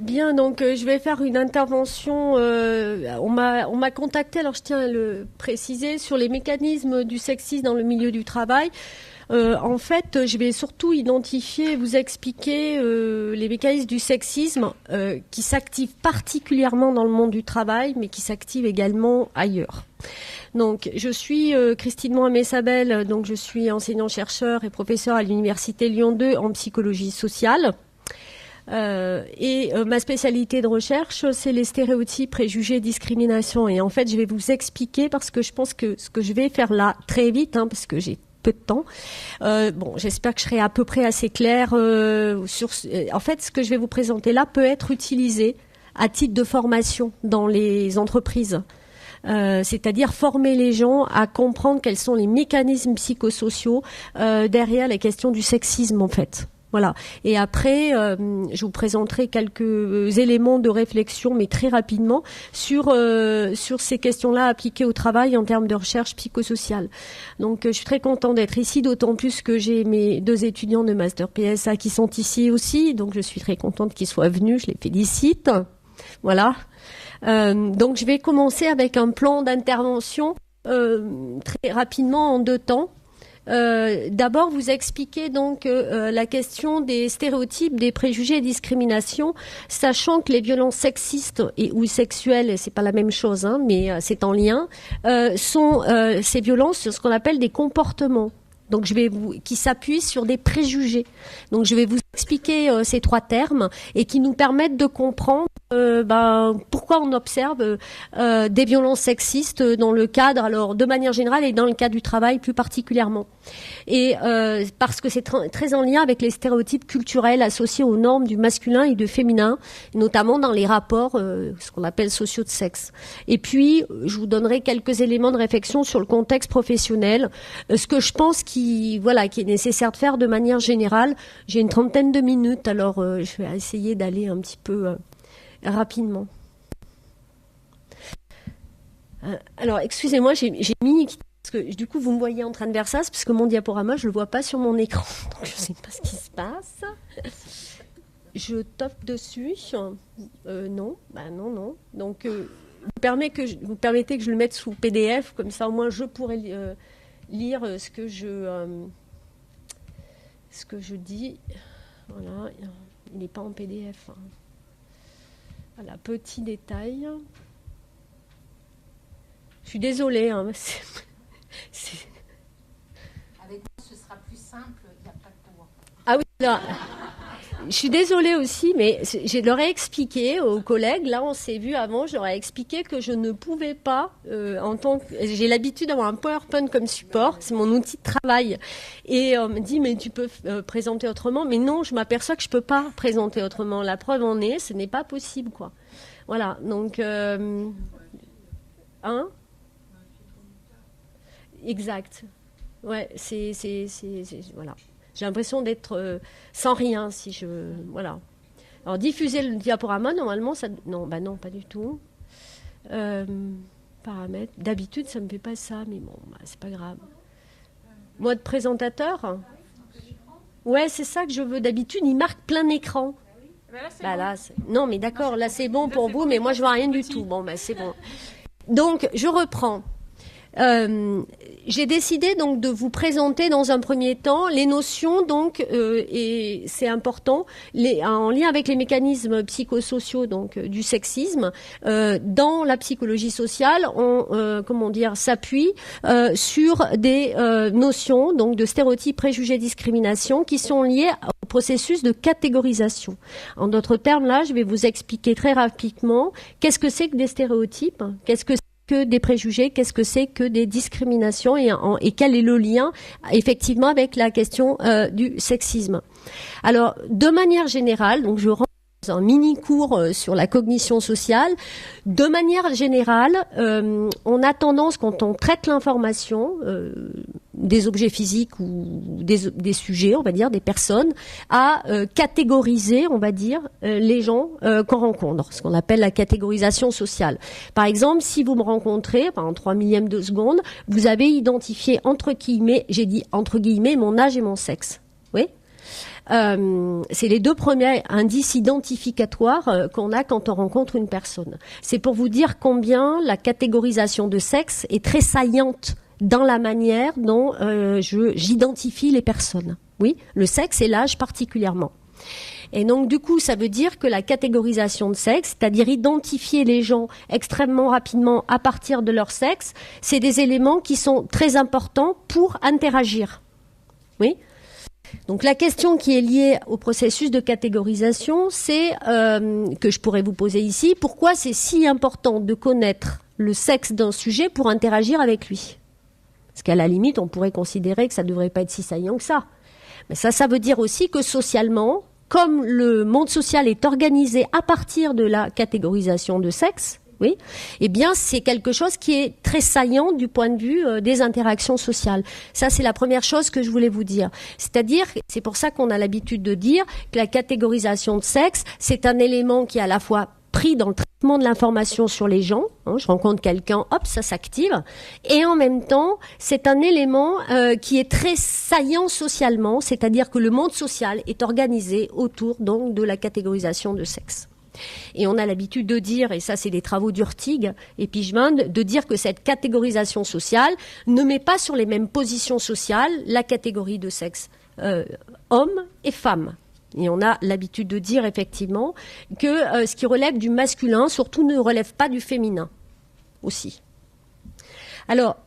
Bien, donc je vais faire une intervention. On m'a contacté, alors je tiens à le préciser, sur les mécanismes du sexisme dans le milieu du travail. En fait, je vais surtout identifier, vous expliquer les mécanismes du sexisme qui s'activent particulièrement dans le monde du travail, mais qui s'activent également ailleurs. Donc, je suis Christine Mohamed-Sabel, donc je suis enseignant-chercheur et professeur à l'Université Lyon 2 en psychologie sociale. Ma spécialité de recherche, c'est les stéréotypes, préjugés, discrimination. Et en fait, je vais vous expliquer, parce que je pense que ce que je vais faire là, très vite, parce que j'ai peu de temps. J'espère que je serai à peu près assez claire en fait, ce que je vais vous présenter là peut être utilisé à titre de formation dans les entreprises. C'est-à-dire former les gens à comprendre quels sont les mécanismes psychosociaux derrière la question du sexisme, en fait. Voilà. Et après, je vous présenterai quelques éléments de réflexion, mais très rapidement, sur ces questions-là appliquées au travail en termes de recherche psychosociale. Donc, je suis très contente d'être ici, d'autant plus que j'ai mes 2 étudiants de Master PSA qui sont ici aussi. Donc, je suis très contente qu'ils soient venus. Je les félicite. Voilà. Donc, je vais commencer avec un plan d'intervention très rapidement en 2 temps. D'abord, vous expliquer donc la question des stéréotypes, des préjugés et discriminations, sachant que les violences sexistes ou sexuelles, c'est pas la même chose, mais c'est en lien, sont ces violences sur ce qu'on appelle des comportements. Donc qui s'appuient sur des préjugés. Donc je vais vous expliquer ces 3 termes et qui nous permettent de comprendre pourquoi on observe des violences sexistes dans le cadre, alors de manière générale et dans le cadre du travail plus particulièrement. Et parce que c'est très en lien avec les stéréotypes culturels associés aux normes du masculin et du féminin, notamment dans les rapports, ce qu'on appelle sociaux de sexe. Et puis, je vous donnerai quelques éléments de réflexion sur le contexte professionnel, ce que je pense qui est nécessaire de faire de manière générale. J'ai une 30aine de minutes, alors je vais essayer d'aller un petit peu rapidement. Alors, excusez-moi, j'ai mis... Parce que du coup, vous me voyez en train de faire ça, parce que mon diaporama, je ne le vois pas sur mon écran. Donc, je ne sais pas ce qui se passe. Je tape dessus. Non. Donc, vous permettez que je le mette sous PDF, comme ça, au moins, je pourrais lire ce que je dis. Voilà, il n'est pas en PDF. Voilà, petit détail. Je suis désolée. Avec moi, ce sera plus simple, il n'y a pas de pouvoir. Ah oui, là. Je suis désolée aussi, mais je leur ai expliqué aux collègues, là on s'est vu avant, je leur ai expliqué que je ne pouvais pas, j'ai l'habitude d'avoir un PowerPoint comme support, c'est mon outil de travail. Et on me dit, mais tu peux présenter autrement. Mais non, je m'aperçois que je ne peux pas présenter autrement. La preuve en est, ce n'est pas possible, quoi. Voilà, donc... Exact. Ouais, voilà. J'ai l'impression d'être sans rien voilà. Alors diffuser le diaporama, normalement, ça... Non, pas du tout. Paramètres. D'habitude, ça me fait pas ça, mais bon, c'est pas grave. Mode présentateur. Ouais, c'est ça que je veux. D'habitude, il marque plein écran. Non, mais d'accord, là c'est bon pour vous, mais moi je vois rien du tout. Bon, c'est bon. Donc, je reprends. J'ai décidé donc de vous présenter dans un premier temps les notions donc et c'est important en lien avec les mécanismes psychosociaux donc du sexisme dans la psychologie sociale on s'appuie sur des notions donc de stéréotypes, préjugés, discrimination qui sont liés au processus de catégorisation. En d'autres termes, là, je vais vous expliquer très rapidement qu'est-ce que c'est que des stéréotypes, qu'est-ce que des préjugés, qu'est-ce que c'est que des discriminations et quel est le lien effectivement avec la question du sexisme. Alors, de manière générale, donc je rentre dans un mini-cours sur la cognition sociale. De manière générale, on a tendance, quand on traite l'information, des objets physiques ou des sujets, on va dire, des personnes, à catégoriser, on va dire, les gens qu'on rencontre, ce qu'on appelle la catégorisation sociale. Par exemple, si vous me rencontrez, en 3 millièmes de seconde, vous avez identifié entre guillemets, j'ai dit entre guillemets, mon âge et mon sexe. Oui. c'est les deux premiers indices identificatoires qu'on a quand on rencontre une personne. C'est pour vous dire combien la catégorisation de sexe est très saillante dans la manière dont j'identifie les personnes. Oui, le sexe et l'âge particulièrement. Et donc, du coup, ça veut dire que la catégorisation de sexe, c'est-à-dire identifier les gens extrêmement rapidement à partir de leur sexe, c'est des éléments qui sont très importants pour interagir. Oui. Donc, la question qui est liée au processus de catégorisation, c'est que je pourrais vous poser ici, pourquoi c'est si important de connaître le sexe d'un sujet pour interagir avec lui ? Parce qu'à la limite, on pourrait considérer que ça ne devrait pas être si saillant que ça. Mais ça veut dire aussi que socialement, comme le monde social est organisé à partir de la catégorisation de sexe, oui, eh bien, c'est quelque chose qui est très saillant du point de vue des interactions sociales. Ça, c'est la première chose que je voulais vous dire. C'est-à-dire, c'est pour ça qu'on a l'habitude de dire que la catégorisation de sexe, c'est un élément qui est à la fois pris dans le traitement de l'information sur les gens, hein, je rencontre quelqu'un, hop, ça s'active, et en même temps, c'est un élément qui est très saillant socialement, c'est-à-dire que le monde social est organisé autour donc de la catégorisation de sexe. Et on a l'habitude de dire, et ça c'est des travaux d'Urtig et Pijman, de dire que cette catégorisation sociale ne met pas sur les mêmes positions sociales la catégorie de sexe homme et femme. Et on a l'habitude de dire effectivement que ce qui relève du masculin, surtout ne relève pas du féminin aussi. Alors,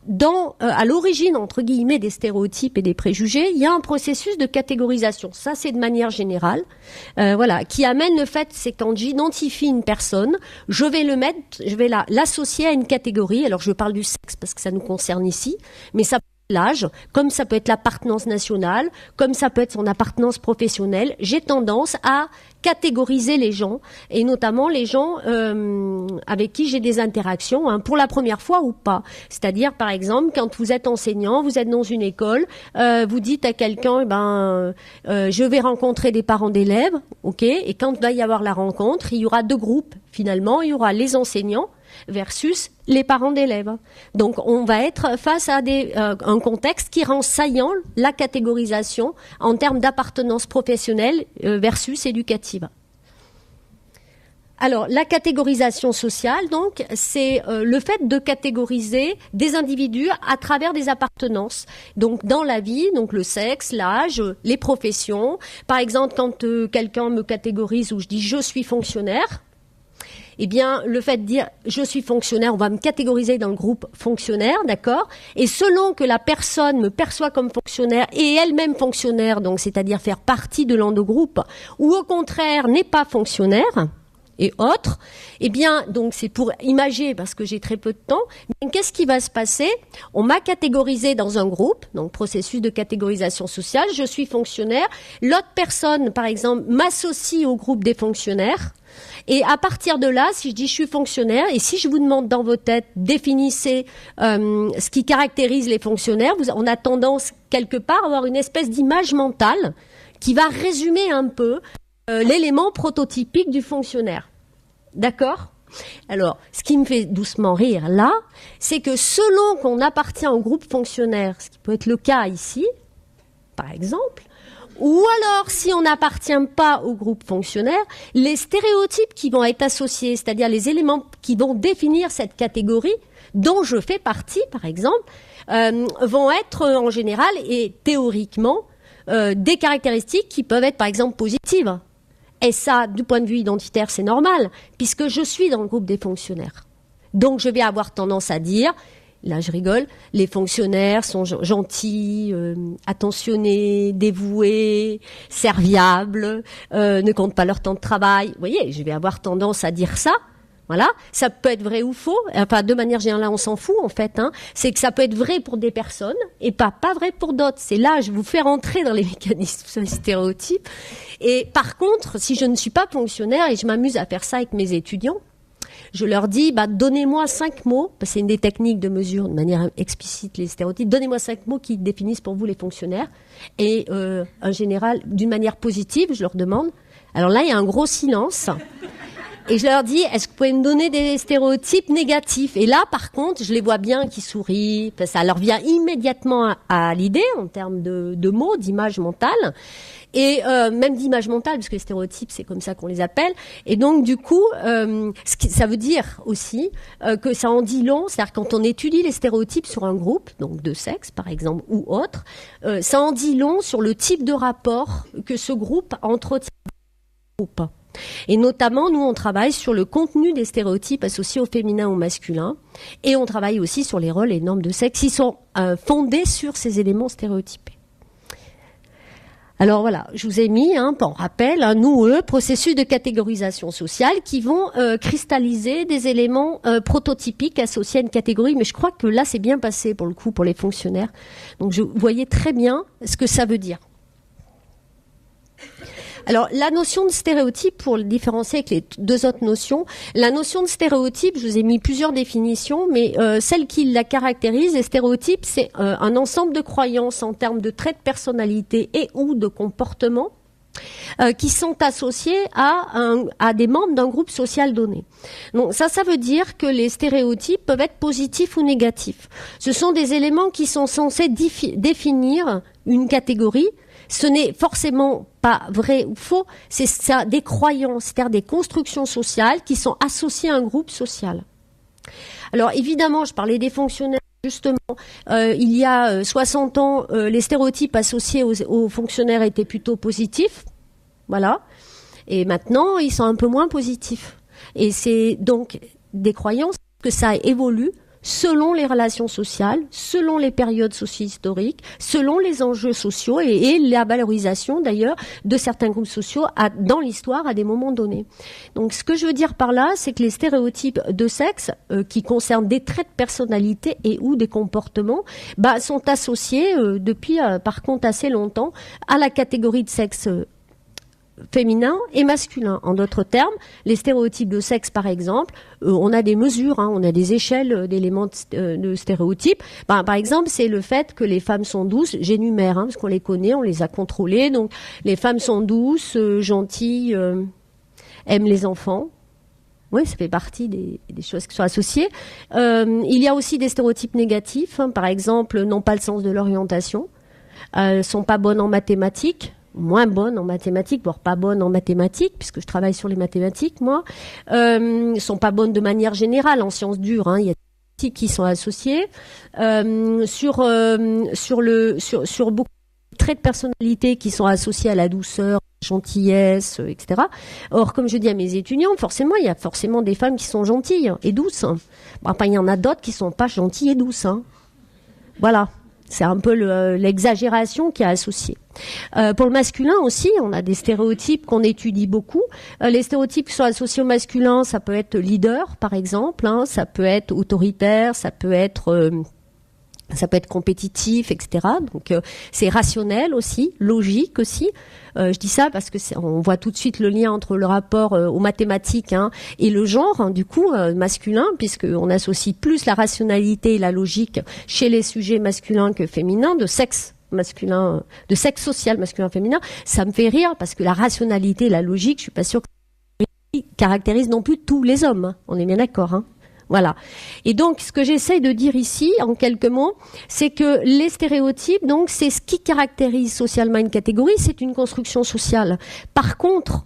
à l'origine, entre guillemets, des stéréotypes et des préjugés, il y a un processus de catégorisation. Ça, c'est de manière générale, qui amène le fait, c'est quand j'identifie une personne, je vais l'associer à une catégorie. Alors, je parle du sexe parce que ça nous concerne ici, mais ça l'âge, comme ça peut être l'appartenance nationale, comme ça peut être son appartenance professionnelle, j'ai tendance à catégoriser les gens, et notamment les gens avec qui j'ai des interactions, hein, pour la première fois ou pas. C'est-à-dire, par exemple, quand vous êtes enseignant, vous êtes dans une école, vous dites à quelqu'un, je vais rencontrer des parents d'élèves, ok, et quand il va y avoir la rencontre, il y aura deux groupes, finalement, il y aura les enseignants versus les parents d'élèves. Donc, on va être face à un contexte qui rend saillant la catégorisation en termes d'appartenance professionnelle versus éducative. Alors, la catégorisation sociale, donc, c'est le fait de catégoriser des individus à travers des appartenances. Donc, dans la vie, donc le sexe, l'âge, les professions. Par exemple, quand quelqu'un me catégorise ou je dis « je suis fonctionnaire », eh bien, le fait de dire « je suis fonctionnaire », on va me catégoriser dans le groupe fonctionnaire, d'accord ? Et selon que la personne me perçoit comme fonctionnaire et elle-même fonctionnaire, donc c'est-à-dire faire partie de l'endogroupe, ou au contraire n'est pas fonctionnaire et autres, eh bien, donc c'est pour imager, parce que j'ai très peu de temps, mais qu'est-ce qui va se passer ? On m'a catégorisé dans un groupe, donc processus de catégorisation sociale, je suis fonctionnaire, l'autre personne, par exemple, m'associe au groupe des fonctionnaires. Et à partir de là, si je dis je suis fonctionnaire, et si je vous demande dans vos têtes, définissez ce qui caractérise les fonctionnaires, on a tendance quelque part à avoir une espèce d'image mentale qui va résumer un peu l'élément prototypique du fonctionnaire. D'accord ? Alors, ce qui me fait doucement rire là, c'est que selon qu'on appartient au groupe fonctionnaire, ce qui peut être le cas ici, par exemple, ou alors, si on n'appartient pas au groupe fonctionnaire, les stéréotypes qui vont être associés, c'est-à-dire les éléments qui vont définir cette catégorie, dont je fais partie, par exemple, vont être en général et théoriquement des caractéristiques qui peuvent être, par exemple, positives. Et ça, du point de vue identitaire, c'est normal, puisque je suis dans le groupe des fonctionnaires. Donc, je vais avoir tendance à dire... Là, je rigole. Les fonctionnaires sont gentils, attentionnés, dévoués, serviables, ne comptent pas leur temps de travail. Vous voyez, je vais avoir tendance à dire ça. Voilà. Ça peut être vrai ou faux. Enfin, de manière générale, on s'en fout, en fait, hein. C'est que ça peut être vrai pour des personnes et pas vrai pour d'autres. C'est là, je vous fais rentrer dans les mécanismes, les stéréotypes. Et par contre, si je ne suis pas fonctionnaire et je m'amuse à faire ça avec mes étudiants, je leur dis, donnez-moi 5 mots, parce que c'est une des techniques de mesure de manière explicite les stéréotypes, donnez-moi 5 mots qui définissent pour vous les fonctionnaires. Et en général, d'une manière positive, je leur demande. Alors là, il y a un gros silence. Et je leur dis, est-ce que vous pouvez me donner des stéréotypes négatifs? Et là, par contre, je les vois bien qui sourient. Ça leur vient immédiatement à l'idée en termes de mots, d'image mentale. Et même d'image mentale, parce que les stéréotypes, c'est comme ça qu'on les appelle. Et donc, du coup, ça veut dire aussi que ça en dit long. C'est-à-dire quand on étudie les stéréotypes sur un groupe, donc de sexe, par exemple, ou autre, ça en dit long sur le type de rapport que ce groupe entretient. Et notamment, nous, on travaille sur le contenu des stéréotypes associés au féminin, au masculin. Et on travaille aussi sur les rôles et normes de sexe qui sont fondés sur ces éléments stéréotypés. Alors voilà, je vous ai mis, pour rappel, nous, processus de catégorisation sociale qui vont cristalliser des éléments prototypiques associés à une catégorie. Mais je crois que là, c'est bien passé pour le coup pour les fonctionnaires. Donc, vous voyez très bien ce que ça veut dire. Alors, la notion de stéréotype, pour le différencier avec les deux autres notions, la notion de stéréotype, je vous ai mis plusieurs définitions, mais celle qui la caractérise, les stéréotypes, c'est un ensemble de croyances en termes de traits de personnalité et ou de comportement qui sont associés à des membres d'un groupe social donné. Donc ça veut dire que les stéréotypes peuvent être positifs ou négatifs. Ce sont des éléments qui sont censés définir une catégorie. Ce n'est forcément pas vrai ou faux, c'est ça, des croyances, c'est-à-dire des constructions sociales qui sont associées à un groupe social. Alors évidemment, je parlais des fonctionnaires, justement, il y a 60 ans, les stéréotypes associés aux fonctionnaires étaient plutôt positifs, voilà, et maintenant, ils sont un peu moins positifs. Et c'est donc des croyances que ça évolue selon les relations sociales, selon les périodes socio-historiques, selon les enjeux sociaux et la valorisation d'ailleurs de certains groupes sociaux dans l'histoire à des moments donnés. Donc ce que je veux dire par là, c'est que les stéréotypes de sexe qui concernent des traits de personnalité et ou des comportements sont associés depuis par contre assez longtemps à la catégorie de sexe féminin et masculin. En d'autres termes, les stéréotypes de sexe, par exemple, on a des mesures, on a des échelles d'éléments de stéréotypes. Par exemple, c'est le fait que les femmes sont douces. J'énumère, parce qu'on les connaît, on les a contrôlées. Donc, les femmes sont douces, gentilles, aiment les enfants. Oui, ça fait partie des choses qui sont associées. Il y a aussi des stéréotypes négatifs. Par exemple, n'ont pas le sens de l'orientation, sont pas bonnes en mathématiques, moins bonnes en mathématiques, voire pas bonnes en mathématiques, puisque je travaille sur les mathématiques, moi, sont pas bonnes de manière générale en sciences dures, il y a des statistiques qui sont associées, sur beaucoup de traits de personnalité qui sont associés à la douceur, gentillesse, etc. Or, comme je dis à mes étudiants, forcément, il y a forcément des femmes qui sont gentilles et douces. Il y en a d'autres qui sont pas gentilles et douces. Voilà. C'est un peu l'exagération qui est associée. Pour le masculin aussi, on a des stéréotypes qu'on étudie beaucoup. Les stéréotypes qui sont associés au masculin, ça peut être leader, par exemple, ça peut être autoritaire, ça peut être compétitif, etc. Donc c'est rationnel aussi, logique aussi. Je dis ça parce que on voit tout de suite le lien entre le rapport aux mathématiques et le genre, du coup masculin, puisqu'on associe plus la rationalité et la logique chez les sujets masculins que féminins, de sexe masculin, de sexe social masculin-féminin. Ça me fait rire parce que la rationalité et la logique, je suis pas sûre que ça caractérise non plus tous les hommes. On est bien d'accord, Voilà. Et donc, ce que j'essaye de dire ici, en quelques mots, c'est que les stéréotypes, donc, c'est ce qui caractérise socialement une catégorie, c'est une construction sociale. Par contre,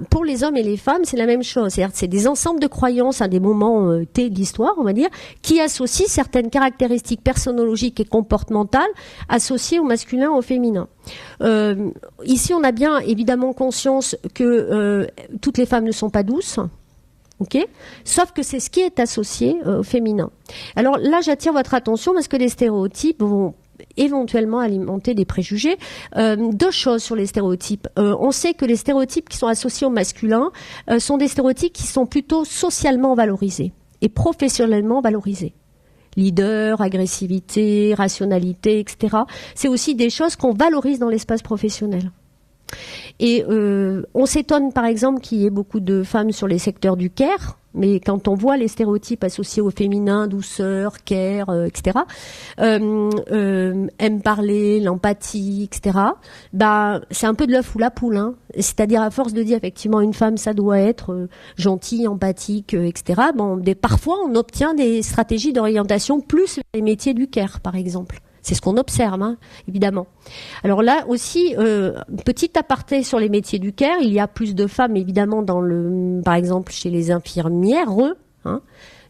pour les hommes et les femmes, c'est la même chose. C'est-à-dire, c'est des ensembles de croyances à des moments T de l'histoire, on va dire, qui associent certaines caractéristiques personnologiques et comportementales associées au masculin, au féminin. Ici, on a bien évidemment conscience que toutes les femmes ne sont pas douces. Okay, sauf que c'est ce qui est associé au féminin. Alors là, j'attire votre attention parce que les stéréotypes vont éventuellement alimenter des préjugés. Deux choses sur les stéréotypes. On sait que les stéréotypes qui sont associés au masculin sont des stéréotypes qui sont plutôt socialement valorisés et professionnellement valorisés. Leader, agressivité, rationalité, etc. C'est aussi des choses qu'on valorise dans l'espace professionnel. Et on s'étonne par exemple qu'il y ait beaucoup de femmes sur les secteurs du care, mais quand on voit les stéréotypes associés au féminin, douceur, care, etc., aime parler, l'empathie, etc., bah, c'est un peu de l'œuf ou la poule, hein. C'est-à-dire, à force de dire, effectivement, une femme, ça doit être gentille, empathique, etc., bon, parfois, on obtient des stratégies d'orientation plus les métiers du care, par exemple. C'est ce qu'on observe, hein, évidemment. Alors là aussi, petit aparté sur les métiers du care, il y a plus de femmes, évidemment, par exemple, chez les infirmières, hein.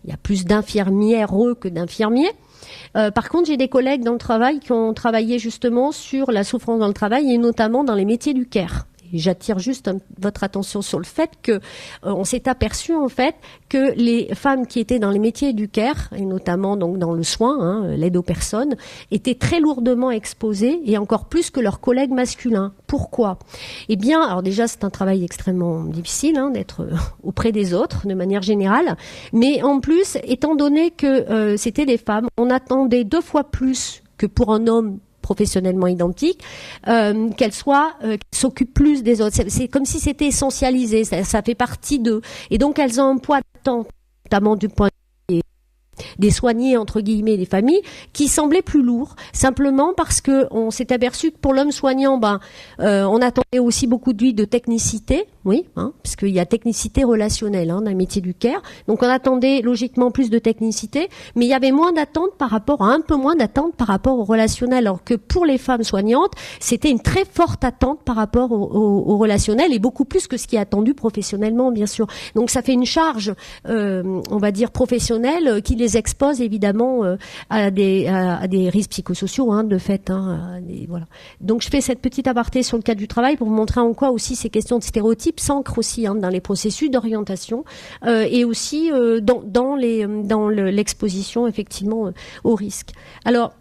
Il y a plus d'infirmières que d'infirmiers. Par contre, j'ai des collègues dans le travail qui ont travaillé justement sur la souffrance dans le travail et notamment dans les métiers du care. Et j'attire juste votre attention sur le fait que on s'est aperçu en fait que les femmes qui étaient dans les métiers du care et notamment donc dans le soin, hein, l'aide aux personnes, étaient très lourdement exposées et encore plus que leurs collègues masculins. Pourquoi ? Eh bien, alors déjà c'est un travail extrêmement difficile hein, d'être auprès des autres de manière générale, mais en plus, étant donné que c'était des femmes, on attendait 2 fois plus que pour un homme professionnellement identique, qu'elle s'occupe plus des autres. C'est comme si c'était essentialisé, ça fait partie d'eux. Et donc elles ont un poids d'attente, notamment du point de vue des soignés, entre guillemets, des familles, qui semblait plus lourd, simplement parce que on s'est aperçu que pour l'homme soignant, on attendait aussi beaucoup de lui de technicité, oui, hein, parce qu'il y a technicité relationnelle hein, dans le métier du care. Donc on attendait logiquement plus de technicité, mais il y avait un peu moins d'attente par rapport au relationnel. Alors que pour les femmes soignantes, c'était une très forte attente par rapport au relationnel et beaucoup plus que ce qui est attendu professionnellement, bien sûr. Donc ça fait une charge, on va dire professionnelle, qui les expose évidemment à des risques psychosociaux, hein, de fait. Hein, voilà. Donc je fais cette petite aparté sur le cadre du travail pour vous montrer en quoi aussi ces questions de stéréotypes s'ancrent aussi hein, dans les processus d'orientation et aussi dans l'exposition effectivement au risque. Alors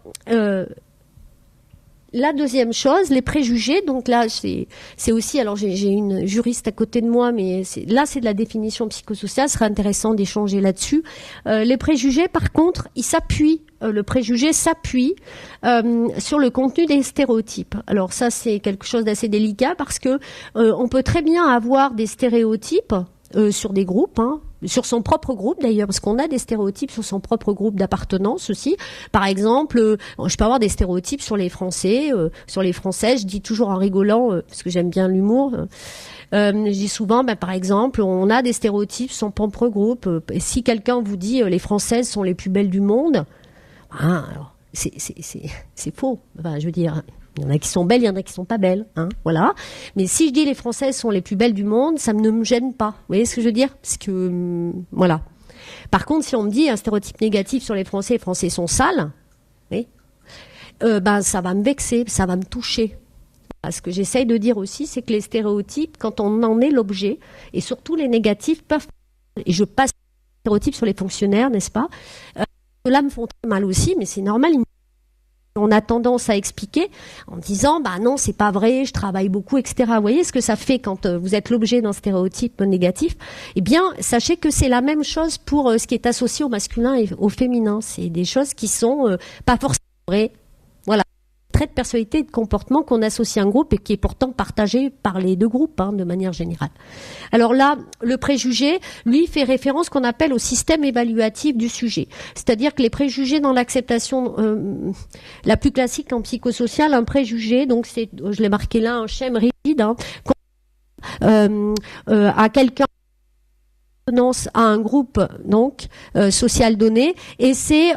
la deuxième chose, les préjugés. Donc là, c'est aussi. Alors j'ai une juriste à côté de moi, mais c'est de la définition psychosociale. Ce serait intéressant d'échanger là-dessus. Les préjugés, par contre, le préjugé s'appuie sur le contenu des stéréotypes. Alors ça, c'est quelque chose d'assez délicat parce que on peut très bien avoir des stéréotypes sur des groupes, hein, sur son propre groupe d'ailleurs, parce qu'on a des stéréotypes sur son propre groupe d'appartenance aussi. Par exemple, je peux avoir des stéréotypes sur les Français, sur les Français. Je dis toujours en rigolant, parce que j'aime bien l'humour. Je dis souvent, par exemple, on a des stéréotypes sur son propre groupe. Et si quelqu'un vous dit les Françaises sont les plus belles du monde, alors c'est faux. Enfin, je veux dire. Il y en a qui sont belles, il y en a qui sont pas belles, hein, voilà. Mais si je dis les Françaises sont les plus belles du monde, ça ne me gêne pas. Vous voyez ce que je veux dire ? Parce que, voilà. Par contre, si on me dit un stéréotype négatif sur les Français sont sales, oui, ça va me vexer, ça va me toucher. Ce que j'essaye de dire aussi, c'est que les stéréotypes, quand on en est l'objet, et surtout les négatifs peuvent, et je passe les stéréotypes sur les fonctionnaires, n'est-ce pas ? Ceux-là me font très mal aussi, mais c'est normal. On a tendance à expliquer en disant non, c'est pas vrai, je travaille beaucoup, etc. Vous voyez ce que ça fait quand vous êtes l'objet d'un stéréotype négatif ? Eh bien, sachez que c'est la même chose pour ce qui est associé au masculin et au féminin. C'est des choses qui sont pas forcément vraies. Voilà. Trait de personnalité et de comportement qu'on associe à un groupe et qui est pourtant partagé par les deux groupes, hein, de manière générale. Alors là, le préjugé, lui, fait référence qu'on appelle au système évaluatif du sujet. C'est-à-dire que les préjugés dans l'acceptation la plus classique en psychosocial, un préjugé, donc c'est, je l'ai marqué là, un schème rigide, hein, à quelqu'un à un groupe donc social donné, et c'est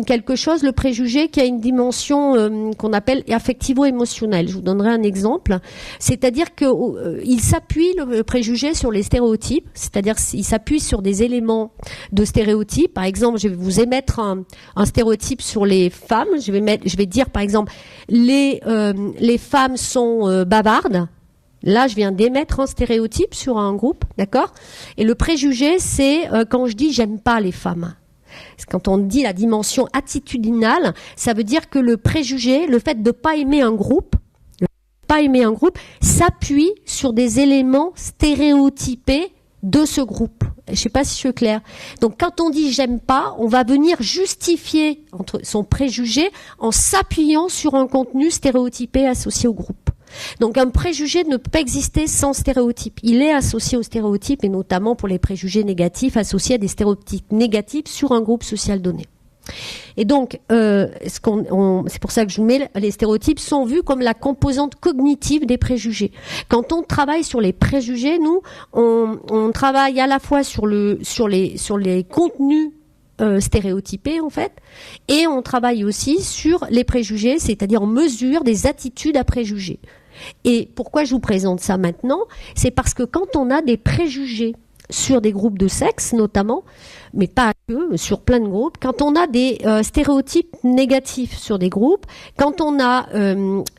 quelque chose, le préjugé, qui a une dimension qu'on appelle affectivo-émotionnelle. Je vous donnerai un exemple, c'est-à-dire que il s'appuie, le préjugé, sur les stéréotypes, c'est-à-dire il s'appuie sur des éléments de stéréotypes. Par exemple, je vais vous émettre un stéréotype sur les femmes. Je vais dire par exemple les femmes sont bavardes. Là, je viens d'émettre un stéréotype sur un groupe, d'accord ? Et le préjugé, c'est quand je dis j'aime pas les femmes. Quand on dit la dimension attitudinale, ça veut dire que le préjugé, le fait de pas aimer un groupe, s'appuie sur des éléments stéréotypés de ce groupe. Je sais pas si je suis claire. Donc, quand on dit j'aime pas, on va venir justifier son préjugé en s'appuyant sur un contenu stéréotypé associé au groupe. Donc un préjugé ne peut pas exister sans stéréotype. Il est associé aux stéréotypes et notamment pour les préjugés négatifs associés à des stéréotypes négatifs sur un groupe social donné. Et donc, c'est pour ça que je vous mets, les stéréotypes sont vus comme la composante cognitive des préjugés. Quand on travaille sur les préjugés, nous, on travaille à la fois sur les contenus stéréotypés en fait, et on travaille aussi sur les préjugés, c'est-à-dire on mesure des attitudes à préjugés. Et pourquoi je vous présente ça maintenant? C'est parce que quand on a des préjugés sur des groupes de sexe notamment, mais pas que, sur plein de groupes, quand on a des stéréotypes négatifs sur des groupes, quand on a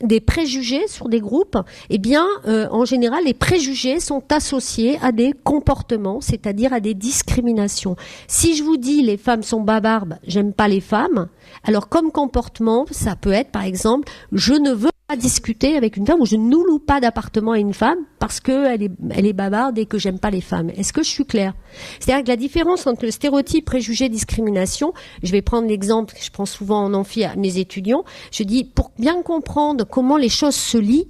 des préjugés sur des groupes, eh bien, en général, les préjugés sont associés à des comportements, c'est-à-dire à des discriminations. Si je vous dis les femmes sont bavardes, j'aime pas les femmes, alors comme comportement, ça peut être par exemple, je ne veux pas discuter avec une femme ou je ne loue pas d'appartement à une femme parce qu'elle est bavarde et que j'aime pas les femmes. Est-ce que je suis claire? C'est-à-dire que la différence entre le stéréotype, préjugé, discrimination, je vais prendre l'exemple que je prends souvent en amphi à mes étudiants, je dis pour bien comprendre comment les choses se lient,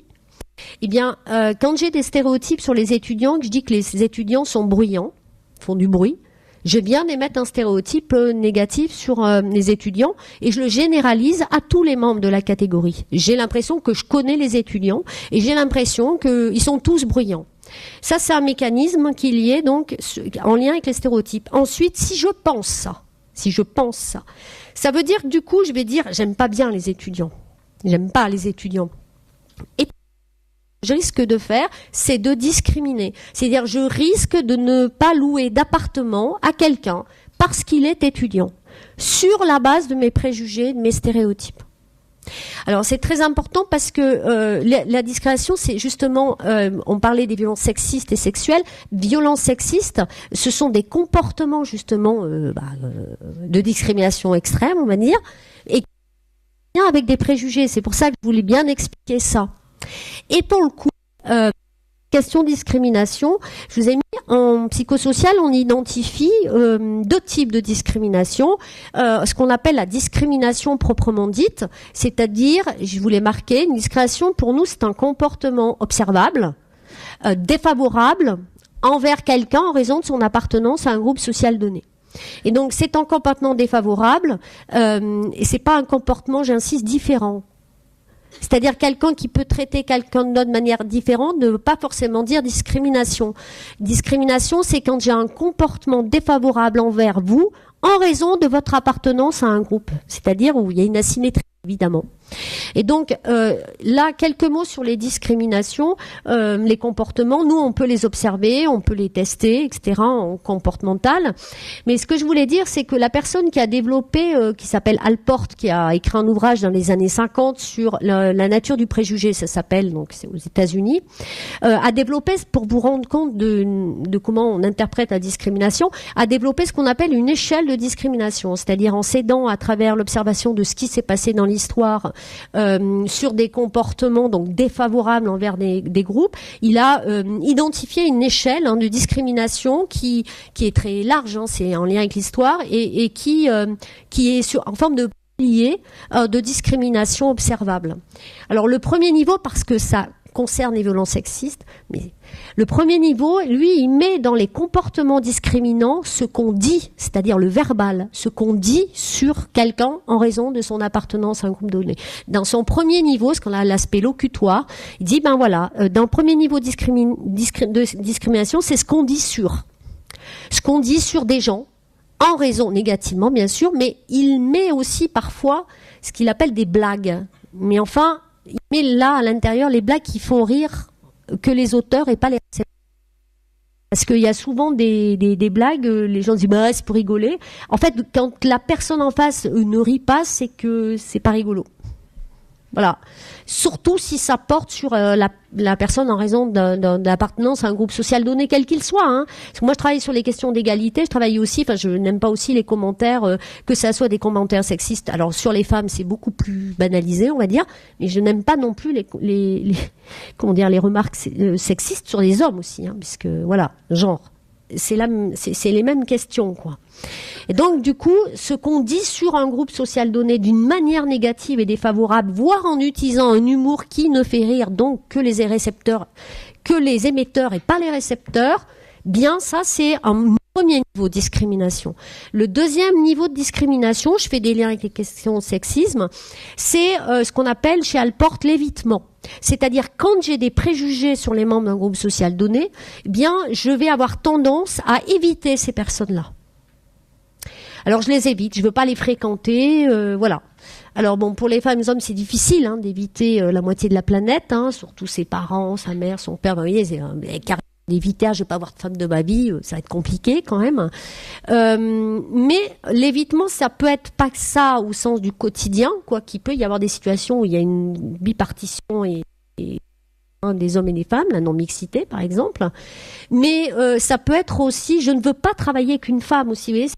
eh bien, quand j'ai des stéréotypes sur les étudiants, que je dis que les étudiants sont bruyants, font du bruit, je viens d'émettre un stéréotype négatif sur les étudiants et je le généralise à tous les membres de la catégorie. J'ai l'impression que je connais les étudiants et j'ai l'impression qu'ils sont tous bruyants. Ça, c'est un mécanisme qui est lié donc en lien avec les stéréotypes. Ensuite, si je pense ça, ça veut dire que du coup, je vais dire j'aime pas bien les étudiants. J'aime pas les étudiants. Et je risque de faire, c'est de discriminer. C'est-à-dire, je risque de ne pas louer d'appartement à quelqu'un parce qu'il est étudiant, sur la base de mes préjugés, de mes stéréotypes. Alors, c'est très important parce que la discrimination, c'est justement, on parlait des violences sexistes et sexuelles. Violences sexistes, ce sont des comportements justement de discrimination extrême, on va dire, et avec des préjugés. C'est pour ça que je voulais bien expliquer ça. Et pour le coup, question discrimination, je vous ai mis en psychosocial, on identifie deux types de discrimination. Ce qu'on appelle la discrimination proprement dite, c'est-à-dire, je voulais marquer, une discrimination pour nous c'est un comportement observable, défavorable envers quelqu'un en raison de son appartenance à un groupe social donné. Et donc c'est un comportement défavorable et c'est pas un comportement, j'insiste, différent. C'est-à-dire quelqu'un qui peut traiter quelqu'un d'autre de manière différente ne veut pas forcément dire discrimination. Discrimination, c'est quand j'ai un comportement défavorable envers vous en raison de votre appartenance à un groupe. C'est-à-dire où il y a une asymétrie, évidemment. Et donc, là, quelques mots sur les discriminations, les comportements. Nous, on peut les observer, on peut les tester, etc., en comportemental. Mais ce que je voulais dire, c'est que la personne qui a développé, qui s'appelle Alport, qui a écrit un ouvrage dans les années 50 sur la nature du préjugé, ça s'appelle, donc c'est aux États-Unis, a développé, pour vous rendre compte de comment on interprète la discrimination, a développé ce qu'on appelle une échelle de discrimination, c'est-à-dire en s'aidant à travers l'observation de ce qui s'est passé dans l'histoire, sur des comportements donc défavorables envers des groupes, il a identifié une échelle de discrimination qui est très large, c'est en lien avec l'histoire et qui est en forme de pilier de discrimination observable. Alors le premier niveau, parce que ça concerne les violences sexistes, mais le premier niveau, lui, il met dans les comportements discriminants ce qu'on dit, c'est-à-dire le verbal, ce qu'on dit sur quelqu'un en raison de son appartenance à un groupe donné. Dans son premier niveau, ce qu'on a l'aspect locutoire, il dit, dans le premier niveau de discrimination, c'est ce qu'on dit sur. Ce qu'on dit sur des gens, en raison, négativement bien sûr, mais il met aussi parfois ce qu'il appelle des blagues. Mais enfin, il met là à l'intérieur les blagues qui font rire que les auteurs et pas les récepteurs. Parce qu'il y a souvent des blagues, les gens disent bah c'est pour rigoler. En fait, quand la personne en face ne rit pas, c'est que c'est pas rigolo. Voilà. Surtout si ça porte sur la personne en raison d'appartenance à un groupe social donné, quel qu'il soit. Parce que moi, je travaille sur les questions d'égalité. Je travaille aussi, je n'aime pas aussi les commentaires, que ça soit des commentaires sexistes. Alors, sur les femmes, c'est beaucoup plus banalisé, on va dire. Mais je n'aime pas non plus les remarques sexistes sur les hommes aussi, puisque, voilà, genre. C'est les mêmes questions, quoi. Et donc, du coup, ce qu'on dit sur un groupe social donné d'une manière négative et défavorable, voire en utilisant un humour qui ne fait rire donc que les récepteurs, que les émetteurs et pas les récepteurs, bien ça c'est un premier niveau de discrimination. Le deuxième niveau de discrimination, je fais des liens avec les questions de sexisme, c'est ce qu'on appelle chez Alport l'évitement. C'est-à-dire quand j'ai des préjugés sur les membres d'un groupe social donné, eh bien je vais avoir tendance à éviter ces personnes-là. Alors je les évite, je veux pas les fréquenter, voilà. Alors bon, pour les femmes et les hommes, c'est difficile d'éviter la moitié de la planète, surtout ses parents, sa mère, son père. Vous voyez, c'est carrément d'éviter, je vais pas avoir de femme de ma vie, ça va être compliqué quand même. Mais l'évitement, ça peut être pas que ça au sens du quotidien, quoi, qu'il peut y avoir des situations où il y a une bipartition et des hommes et des femmes, la non-mixité par exemple. Mais ça peut être aussi, je ne veux pas travailler avec une femme aussi, vous voyez,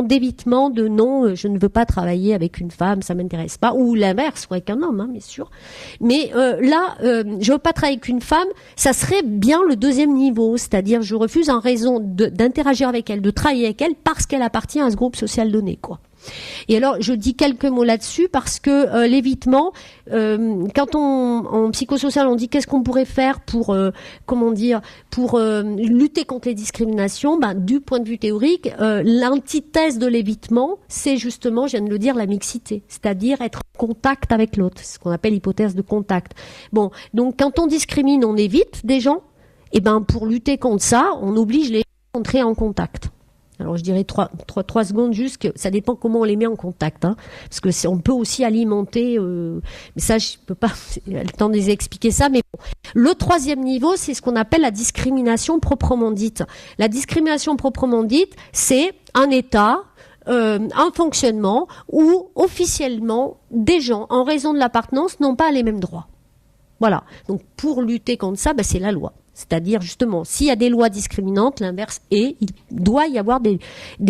d'évitement de non, je ne veux pas travailler avec une femme, ça m'intéresse pas, ou l'inverse, ou avec un homme, bien sûr. Mais là, je veux pas travailler avec une femme, ça serait bien le deuxième niveau, c'est-à-dire je refuse en raison d'interagir avec elle, de travailler avec elle parce qu'elle appartient à ce groupe social donné, quoi. Et alors, je dis quelques mots là-dessus parce que l'évitement, quand en psychosocial, on dit qu'est-ce qu'on pourrait faire pour, pour lutter contre les discriminations, du point de vue théorique, l'antithèse de l'évitement, c'est justement, je viens de le dire, la mixité, c'est-à-dire être en contact avec l'autre, c'est ce qu'on appelle l'hypothèse de contact. Bon, donc quand on discrimine, on évite des gens, et pour lutter contre ça, on oblige les gens à entrer en contact. Alors je dirais 3 secondes juste que ça dépend comment on les met en contact, parce que on peut aussi alimenter, mais ça je peux pas le temps de les expliquer ça, mais bon. Le troisième niveau, c'est ce qu'on appelle la discrimination proprement dite. La discrimination proprement dite, c'est un état, un fonctionnement où officiellement des gens en raison de l'appartenance n'ont pas les mêmes droits. Voilà. Donc pour lutter contre ça, c'est la loi. C'est-à-dire, justement, s'il y a des lois discriminantes, l'inverse est, il doit y avoir des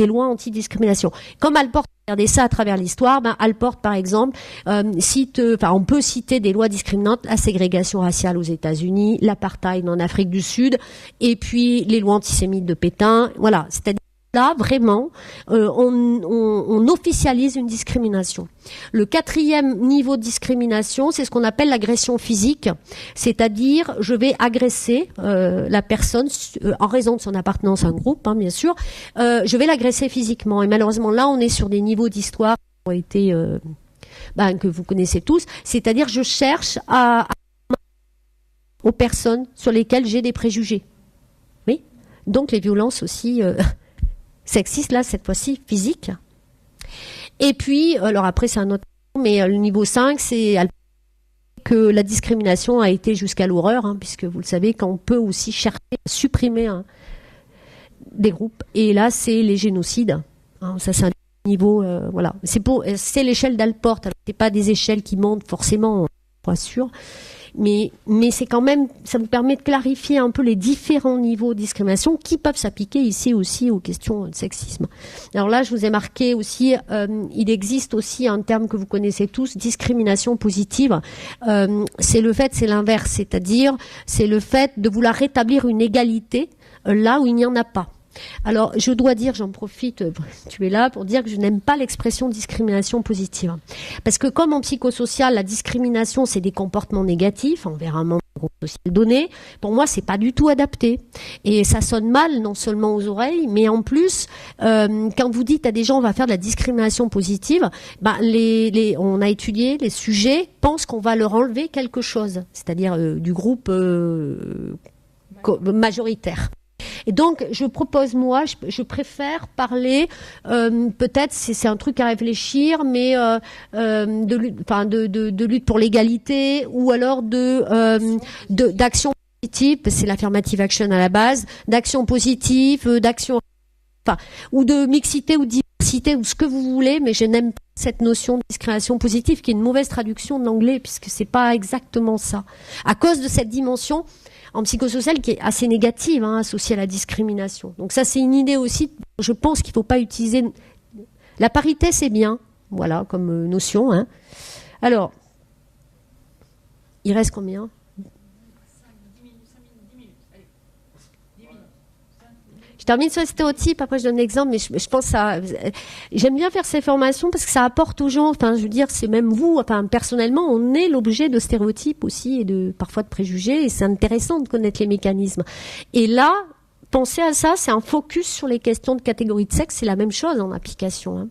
lois anti-discrimination. Comme Alport a regardé ça à travers l'histoire, Alport, par exemple, on peut citer des lois discriminantes, la ségrégation raciale aux États-Unis, l'apartheid en Afrique du Sud, et puis les lois antisémites de Pétain. Voilà. C'est-à-dire, là, vraiment, on officialise une discrimination. Le quatrième niveau de discrimination, c'est ce qu'on appelle l'agression physique, c'est-à-dire je vais agresser la personne en raison de son appartenance à un groupe, bien sûr. Je vais l'agresser physiquement. Et malheureusement, là, on est sur des niveaux d'histoire qui ont été que vous connaissez tous. C'est-à-dire, je cherche aux personnes sur lesquelles j'ai des préjugés. Oui. Donc les violences aussi. Sexiste, là, cette fois-ci, physique. Et puis, alors après, c'est un autre, mais le niveau 5, c'est que la discrimination a été jusqu'à l'horreur, puisque vous le savez, qu'on peut aussi chercher à supprimer des groupes. Et là, c'est les génocides. Ça, c'est un niveau, voilà. C'est l'échelle d'Alport. C'est pas des échelles qui montent forcément, pas sûr. Mais c'est quand même, ça vous permet de clarifier un peu les différents niveaux de discrimination qui peuvent s'appliquer ici aussi aux questions de sexisme. Alors là, je vous ai marqué aussi, il existe aussi un terme que vous connaissez tous, discrimination positive. C'est l'inverse, c'est-à-dire c'est le fait de vouloir rétablir une égalité là où il n'y en a pas. Alors, je dois dire, j'en profite, tu es là, pour dire que je n'aime pas l'expression discrimination positive. Parce que comme en psychosocial, la discrimination, c'est des comportements négatifs envers un membre d'un groupe social donné. Pour moi, c'est pas du tout adapté. Et ça sonne mal, non seulement aux oreilles, mais en plus, quand vous dites à des gens, on va faire de la discrimination positive, on a étudié, les sujets pensent qu'on va leur enlever quelque chose. C'est-à-dire du groupe majoritaire. Et donc, je propose, moi, je préfère parler, peut-être, c'est un truc à réfléchir, mais de lutte pour l'égalité, ou alors d'action positive, c'est l'affirmative action à la base, d'action positive, ou de mixité ou de diversité, ou ce que vous voulez, mais je n'aime pas cette notion de discrimination positive, qui est une mauvaise traduction de l'anglais, puisque c'est pas exactement ça. À cause de cette dimension en psychosocial qui est assez négative, associée à la discrimination. Donc ça, c'est une idée aussi. Je pense qu'il ne faut pas utiliser... La parité, c'est bien, voilà, comme notion. Alors, il reste combien ? Je termine sur les stéréotypes, après je donne l'exemple, mais je pense à... J'aime bien faire ces formations parce que ça apporte aux gens, enfin, je veux dire, c'est même vous, enfin, personnellement, on est l'objet de stéréotypes aussi et parfois de préjugés, et c'est intéressant de connaître les mécanismes. Et là, pensez à ça, c'est un focus sur les questions de catégorie de sexe, c'est la même chose en application, hein.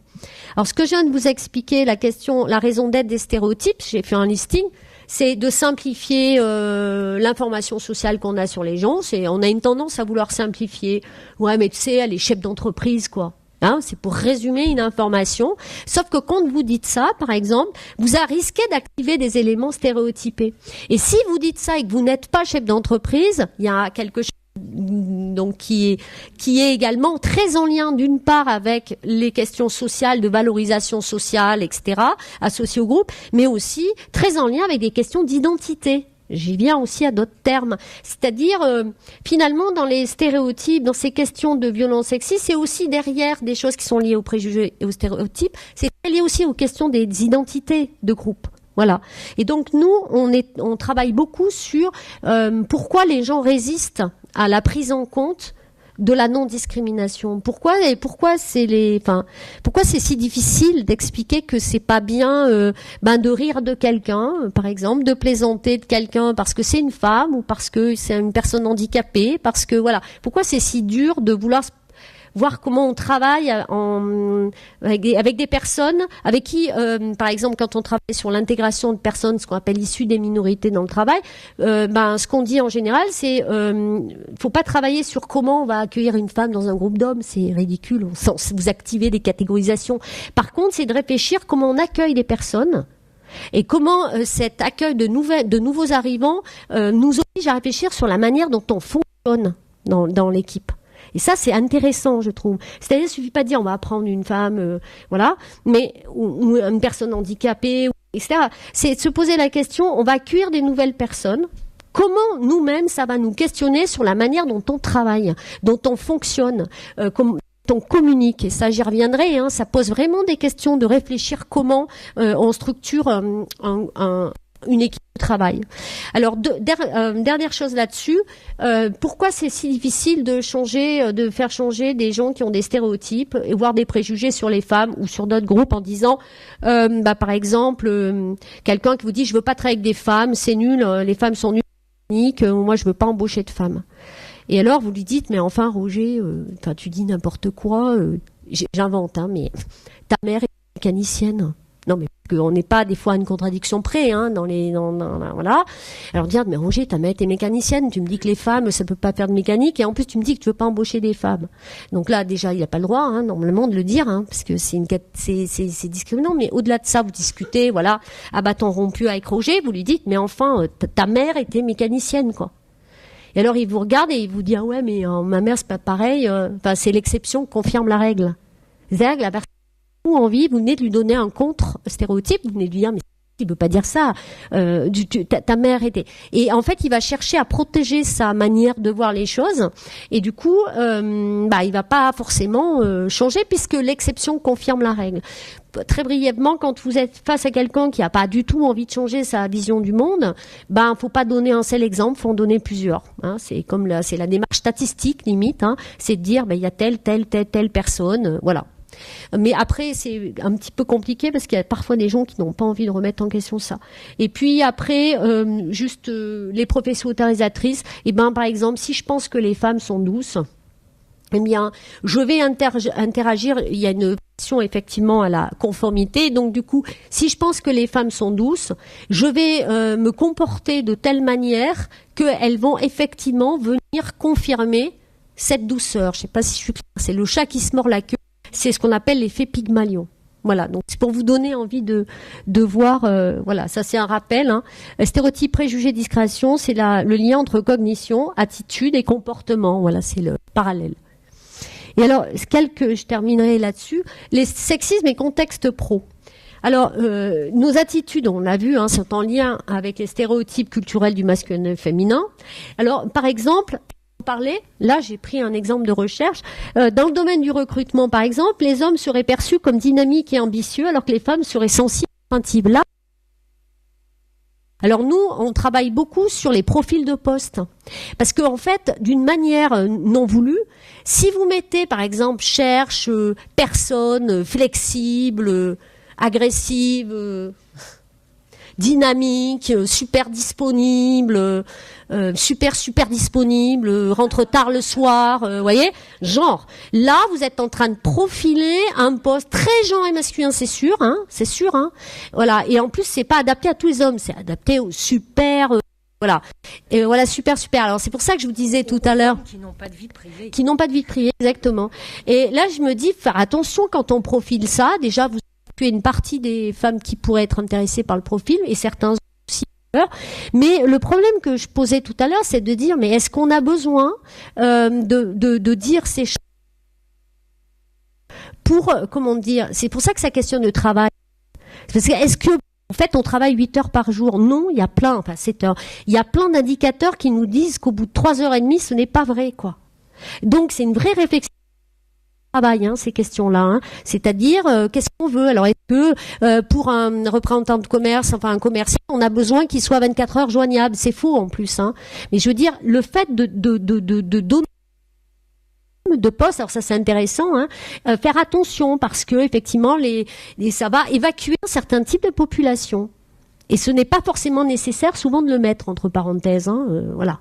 Alors, ce que je viens de vous expliquer, la raison d'être des stéréotypes, j'ai fait un listing, c'est de simplifier l'information sociale qu'on a sur les gens. On a une tendance à vouloir simplifier. Ouais, mais tu sais, elle est chef d'entreprise, quoi. Hein, c'est pour résumer une information. Sauf que quand vous dites ça, par exemple, vous risquez d'activer des éléments stéréotypés. Et si vous dites ça et que vous n'êtes pas chef d'entreprise, il y a quelque chose donc qui est également très en lien d'une part avec les questions sociales, de valorisation sociale, etc., associées au groupe, mais aussi très en lien avec des questions d'identité. J'y viens aussi à d'autres termes. C'est-à-dire, finalement, dans les stéréotypes, dans ces questions de violence sexiste, c'est aussi derrière des choses qui sont liées aux préjugés et aux stéréotypes, c'est lié aussi aux questions des identités de groupe. Voilà. Et donc nous, on travaille beaucoup sur pourquoi les gens résistent à la prise en compte de la non-discrimination. Pourquoi c'est si difficile d'expliquer que c'est pas bien de rire de quelqu'un, par exemple, de plaisanter de quelqu'un parce que c'est une femme ou parce que c'est une personne handicapée, parce que voilà. Pourquoi c'est si dur de vouloir voir comment on travaille avec des personnes avec qui, par exemple, quand on travaille sur l'intégration de personnes, ce qu'on appelle issues des minorités dans le travail, ce qu'on dit en général, c'est faut pas travailler sur comment on va accueillir une femme dans un groupe d'hommes, c'est ridicule, vous activez des catégorisations. Par contre, c'est de réfléchir comment on accueille des personnes et comment cet accueil de nouveaux arrivants nous oblige à réfléchir sur la manière dont on fonctionne dans l'équipe. Et ça, c'est intéressant, je trouve. C'est-à-dire, il suffit pas de dire on va prendre une femme, mais ou une personne handicapée, etc. C'est de se poser la question, on va accueillir des nouvelles personnes. Comment nous-mêmes, ça va nous questionner sur la manière dont on travaille, dont on fonctionne, dont on communique. Et ça, j'y reviendrai. Hein, ça pose vraiment des questions de réfléchir comment on structure une équipe de travail. Alors, dernière chose là-dessus, pourquoi c'est si difficile de faire changer des gens qui ont des stéréotypes et voire des préjugés sur les femmes ou sur d'autres groupes en disant, par exemple, quelqu'un qui vous dit je veux pas travailler avec des femmes, c'est nul, les femmes sont nulles, moi je veux pas embaucher de femmes. Et alors vous lui dites mais enfin Roger, tu dis n'importe quoi, j'invente, hein, mais ta mère est mécanicienne. Non, mais parce qu'on n'est pas des fois à une contradiction près, hein, voilà. Alors dire, mais Roger, ta mère est mécanicienne, tu me dis que les femmes, ça peut pas faire de mécanique, et en plus tu me dis que tu veux pas embaucher des femmes. Donc là, déjà, il n'a pas le droit, hein, normalement, de le dire, hein, parce que c'est discriminant. Mais au-delà de ça, vous discutez, voilà, à bâton rompu avec Roger, vous lui dites, mais enfin, ta mère était mécanicienne, quoi. Et alors il vous regarde et il vous dit, ah ouais, mais ma mère c'est pas pareil. C'est l'exception qui confirme la règle. C'est-à-dire que la personne envie, vous venez de lui donner un contre-stéréotype, vous venez de lui dire, mais il ne veut pas dire ça, ta mère était... Et en fait, il va chercher à protéger sa manière de voir les choses, et du coup, il va pas forcément changer, puisque l'exception confirme la règle. Très brièvement, quand vous êtes face à quelqu'un qui n'a pas du tout envie de changer sa vision du monde, faut pas donner un seul exemple, faut en donner plusieurs. Hein. C'est comme c'est la démarche statistique limite, hein. C'est de dire, il y a telle personne, voilà. Mais après, c'est un petit peu compliqué parce qu'il y a parfois des gens qui n'ont pas envie de remettre en question ça. Et puis après, les professions autorisatrices, par exemple, si je pense que les femmes sont douces, eh bien, je vais interagir. Il y a une question effectivement à la conformité. Donc du coup, si je pense que les femmes sont douces, je vais me comporter de telle manière qu'elles vont effectivement venir confirmer cette douceur. Je ne sais pas si je suis claire. C'est le chat qui se mord la queue. C'est ce qu'on appelle l'effet Pygmalion. Voilà, donc c'est pour vous donner envie de voir, voilà, ça c'est un rappel. Hein. Stéréotype, préjugé, discrétion, c'est le lien entre cognition, attitude et comportement. Voilà, c'est le parallèle. Et alors, je terminerai là-dessus, les sexismes et contexte pro. Alors, nos attitudes, on l'a vu, hein, sont en lien avec les stéréotypes culturels du masculin et du féminin. Alors, par exemple, là j'ai pris un exemple de recherche, dans le domaine du recrutement par exemple, les hommes seraient perçus comme dynamiques et ambitieux alors que les femmes seraient sensibles et craintives. Là, Alors nous, on travaille beaucoup sur les profils de poste. Parce qu'en fait, d'une manière non voulue, si vous mettez, par exemple, cherche personne flexible, agressive, dynamique, super disponible, super disponible, rentre tard le soir, voyez, genre. Là, vous êtes en train de profiler un poste très genre et masculin, c'est sûr, hein. Voilà. Et en plus, c'est pas adapté à tous les hommes, c'est adapté aux super. Voilà. Et voilà, super. Alors c'est pour ça que je vous disais tout à l'heure. Qui n'ont pas de vie privée. Qui n'ont pas de vie privée, exactement. Et là, je me dis, faire attention quand on profile ça. Déjà, vous avez une partie des femmes qui pourraient être intéressées par le profil et certains aussi. Mais le problème que je posais tout à l'heure, c'est de dire, mais est-ce qu'on a besoin de dire ces choses pour, comment dire, c'est pour ça que ça questionne le travail. Parce que est-ce que en fait, on travaille 8 heures par jour. Non, il y a plein, enfin 7 heures. Il y a plein d'indicateurs qui nous disent qu'au bout de 3h30, ce n'est pas vrai, quoi. Donc, c'est une vraie réflexion de travail, ces questions-là. C'est-à-dire, qu'est-ce qu'on veut? Alors, est-ce que pour un représentant de commerce, enfin un commercial, on a besoin qu'il soit 24 heures joignable? C'est faux, en plus. Mais je veux dire, le fait de donner de poste, alors ça c'est intéressant, faire attention parce que effectivement ça va évacuer un certain type de population et ce n'est pas forcément nécessaire souvent de le mettre entre parenthèses, voilà.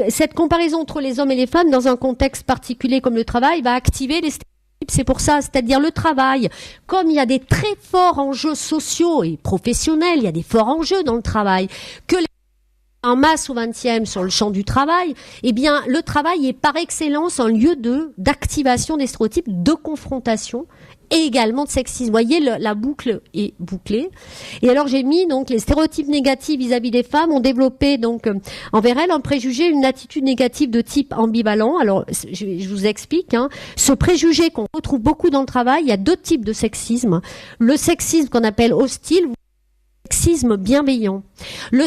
Cette comparaison entre les hommes et les femmes dans un contexte particulier comme le travail va activer les stéréotypes, c'est pour ça, c'est-à-dire le travail, comme il y a des très forts enjeux sociaux et professionnels, il y a des forts enjeux dans le travail, que en masse au XXe sur le champ du travail, eh bien, le travail est par excellence un lieu d'activation des stéréotypes, de confrontation et également de sexisme. Vous voyez, la boucle est bouclée. Et alors, j'ai mis donc les stéréotypes négatifs vis-à-vis des femmes ont développé donc envers elles un préjugé, une attitude négative de type ambivalent. Alors, je vous explique. Ce préjugé qu'on retrouve beaucoup dans le travail, il y a 2 types de sexisme. Le sexisme qu'on appelle hostile, sexisme bienveillant. Le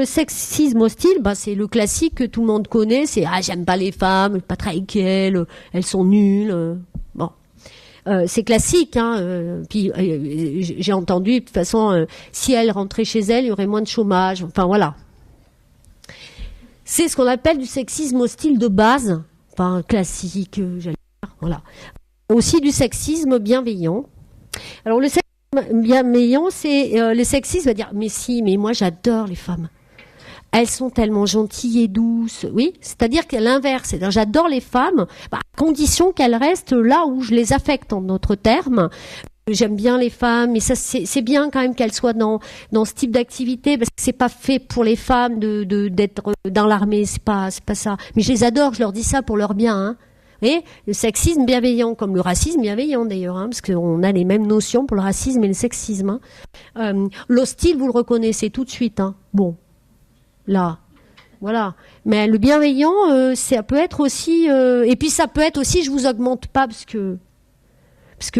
sexisme hostile, c'est le classique que tout le monde connaît, c'est j'aime pas les femmes, je pas travailler avec elles sont nulles. Bon. C'est classique, puis j'ai entendu de toute façon si elles rentraient chez elles, il y aurait moins de chômage, enfin voilà. C'est ce qu'on appelle du sexisme hostile de base, enfin classique, j'allais dire, voilà. Aussi du sexisme bienveillant. Alors le bienveillant, c'est le sexisme va dire mais moi j'adore les femmes. Elles sont tellement gentilles et douces. Oui, c'est-à-dire qu'à l'inverse, c'est-à-dire j'adore les femmes, à condition qu'elles restent là où je les affecte en d'autres termes. J'aime bien les femmes, mais ça c'est bien quand même qu'elles soient dans ce type d'activité parce que c'est pas fait pour les femmes d'être dans l'armée, c'est pas ça. Mais je les adore, je leur dis ça pour leur bien. Et le sexisme bienveillant, comme le racisme bienveillant d'ailleurs, parce qu'on a les mêmes notions pour le racisme et le sexisme. L'hostile, vous le reconnaissez tout de suite. Bon, là, voilà. Mais le bienveillant, ça peut être aussi... et puis ça peut être aussi, je vous augmente pas, parce que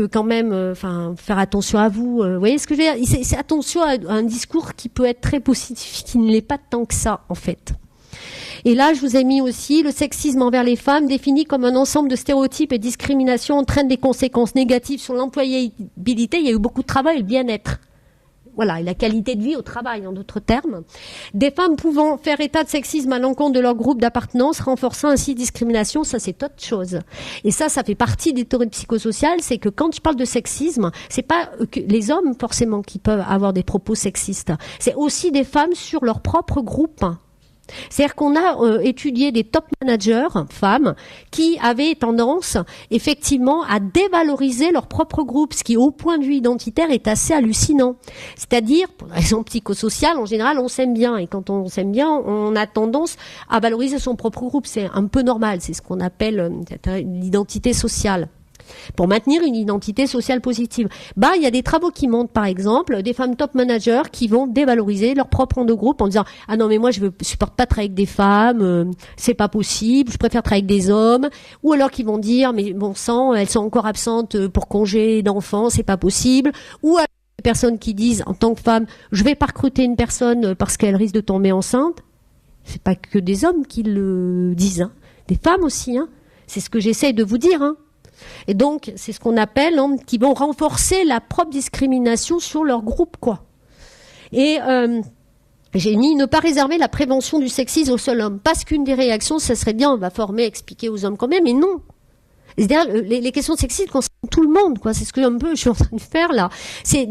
quand même, faire attention à vous. Vous voyez ce que je veux dire? C'est attention à un discours qui peut être très positif, qui ne l'est pas tant que ça, en fait. Et là, je vous ai mis aussi le sexisme envers les femmes, défini comme un ensemble de stéréotypes et discriminations, entraîne des conséquences négatives sur l'employabilité. Il y a eu beaucoup de travail et le bien-être. Voilà, et la qualité de vie au travail, en d'autres termes. Des femmes pouvant faire état de sexisme à l'encontre de leur groupe d'appartenance, renforçant ainsi discrimination, ça c'est autre chose. Et ça fait partie des théories psychosociales, c'est que quand je parle de sexisme, c'est pas que les hommes forcément qui peuvent avoir des propos sexistes, c'est aussi des femmes sur leur propre groupe. C'est-à-dire qu'on a étudié des top managers, femmes, qui avaient tendance effectivement à dévaloriser leur propre groupe, ce qui au point de vue identitaire est assez hallucinant. C'est-à-dire, pour des raisons psychosociales, en général, on s'aime bien, et quand on s'aime bien, on a tendance à valoriser son propre groupe. C'est un peu normal, c'est ce qu'on appelle l'identité sociale. Pour maintenir une identité sociale positive. Il y a des travaux qui montrent, par exemple, des femmes top managers qui vont dévaloriser leur propre groupe en disant « Ah non, mais moi, je supporte pas travailler avec des femmes, c'est pas possible, je préfère travailler avec des hommes. » Ou alors qui vont dire « Mais bon sang, elles sont encore absentes pour congé d'enfants, c'est pas possible. » Ou alors des personnes qui disent, en tant que femme, « Je vais pas recruter une personne parce qu'elle risque de tomber enceinte. » C'est pas que des hommes qui le disent, des femmes aussi. C'est ce que j'essaie de vous dire. Et donc, c'est ce qu'on appelle, qui vont renforcer la propre discrimination sur leur groupe, quoi. Et j'ai mis ne pas réserver la prévention du sexisme au seul homme. Parce qu'une des réactions, ça serait bien, on va former, expliquer aux hommes combien, mais non. C'est-à-dire, les questions de sexisme concernent tout le monde, quoi. C'est ce que je suis en train de faire là. C'est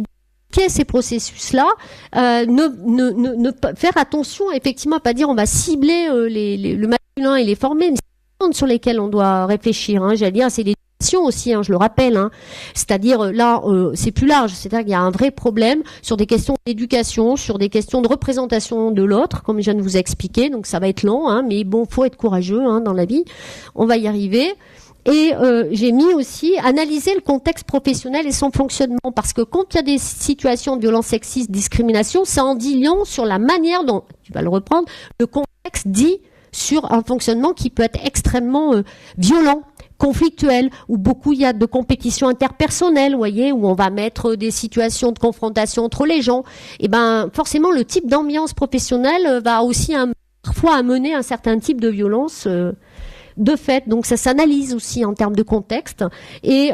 ces processus-là, ne faire attention, effectivement, à pas dire on va cibler le masculin et les former, mais c'est sur lesquels on doit réfléchir. J'allais dire, c'est l'éducation aussi, je le rappelle. C'est-à-dire là, c'est plus large. C'est-à-dire qu'il y a un vrai problème sur des questions d'éducation, sur des questions de représentation de l'autre, comme je viens de vous expliquer. Donc ça va être long, mais bon, faut être courageux dans la vie. On va y arriver. Et j'ai mis aussi analyser le contexte professionnel et son fonctionnement, parce que quand il y a des situations de violence sexiste, discrimination, ça en dit long sur la manière dont, tu vas le reprendre, le contexte dit sur un fonctionnement qui peut être extrêmement violent, conflictuel, où beaucoup il y a de compétition interpersonnelle, vous voyez, où on va mettre des situations de confrontation entre les gens. Et ben forcément le type d'ambiance professionnelle va aussi parfois amener un certain type de violence. De fait, donc ça s'analyse aussi en termes de contexte. Et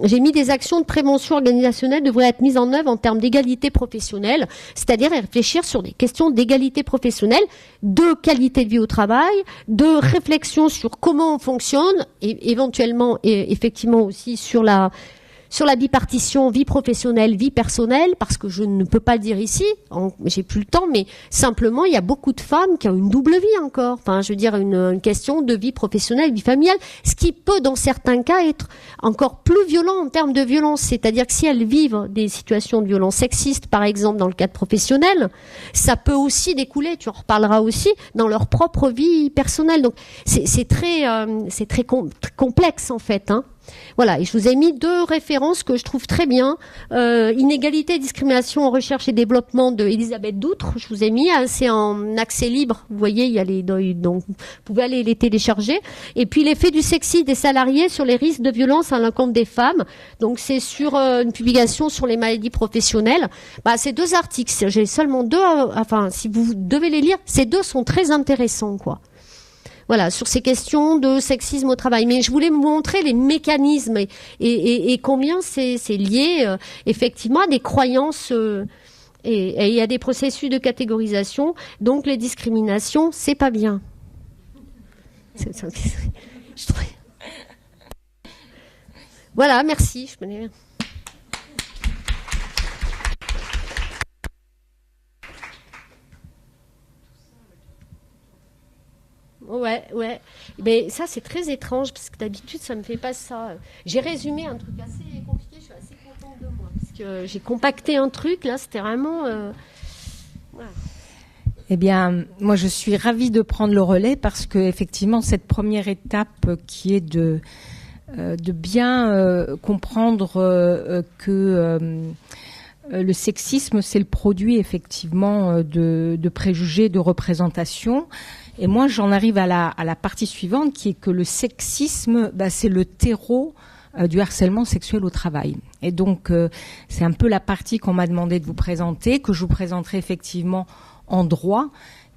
j'ai mis des actions de prévention organisationnelle devraient être mises en œuvre en termes d'égalité professionnelle, c'est-à-dire réfléchir sur des questions d'égalité professionnelle, de qualité de vie au travail, de réflexion sur comment on fonctionne, et éventuellement et effectivement aussi sur la bipartition vie professionnelle, vie personnelle, parce que je ne peux pas le dire ici, j'ai plus le temps, mais simplement, il y a beaucoup de femmes qui ont une double vie encore. Enfin, je veux dire, une question de vie professionnelle, vie familiale, ce qui peut, dans certains cas, être encore plus violent en termes de violence. C'est-à-dire que si elles vivent des situations de violence sexiste, par exemple, dans le cadre professionnel, ça peut aussi découler, tu en reparleras aussi, dans leur propre vie personnelle. Donc, c'est très complexe, en fait, Voilà, et je vous ai mis 2 références que je trouve très bien. Inégalité et discrimination en recherche et développement de Elisabeth Doutre, je vous ai mis, c'est en accès libre. Vous voyez, il y a donc vous pouvez aller les télécharger. Et puis l'effet du sexisme des salariés sur les risques de violence à l'encontre des femmes. Donc c'est sur une publication sur les maladies professionnelles. Ces 2 articles, j'ai seulement 2, si vous devez les lire, ces 2 sont très intéressants, quoi. Voilà, sur ces questions de sexisme au travail. Mais je voulais vous montrer les mécanismes et combien c'est lié effectivement à des croyances et il y a des processus de catégorisation. Donc les discriminations, c'est pas bien. Voilà, merci. Ouais. Mais ça, c'est très étrange, parce que d'habitude, ça me fait pas ça. J'ai résumé un truc assez compliqué, je suis assez contente de moi. Parce que j'ai compacté un truc, là, c'était vraiment... Voilà. Eh bien, moi, je suis ravie de prendre le relais, parce que effectivement, cette première étape qui est de bien comprendre que... le sexisme, c'est le produit effectivement de préjugés, de représentations. Et moi, j'en arrive à la partie suivante, qui est que le sexisme, c'est le terreau du harcèlement sexuel au travail. Et donc, c'est un peu la partie qu'on m'a demandé de vous présenter, que je vous présenterai effectivement en droit,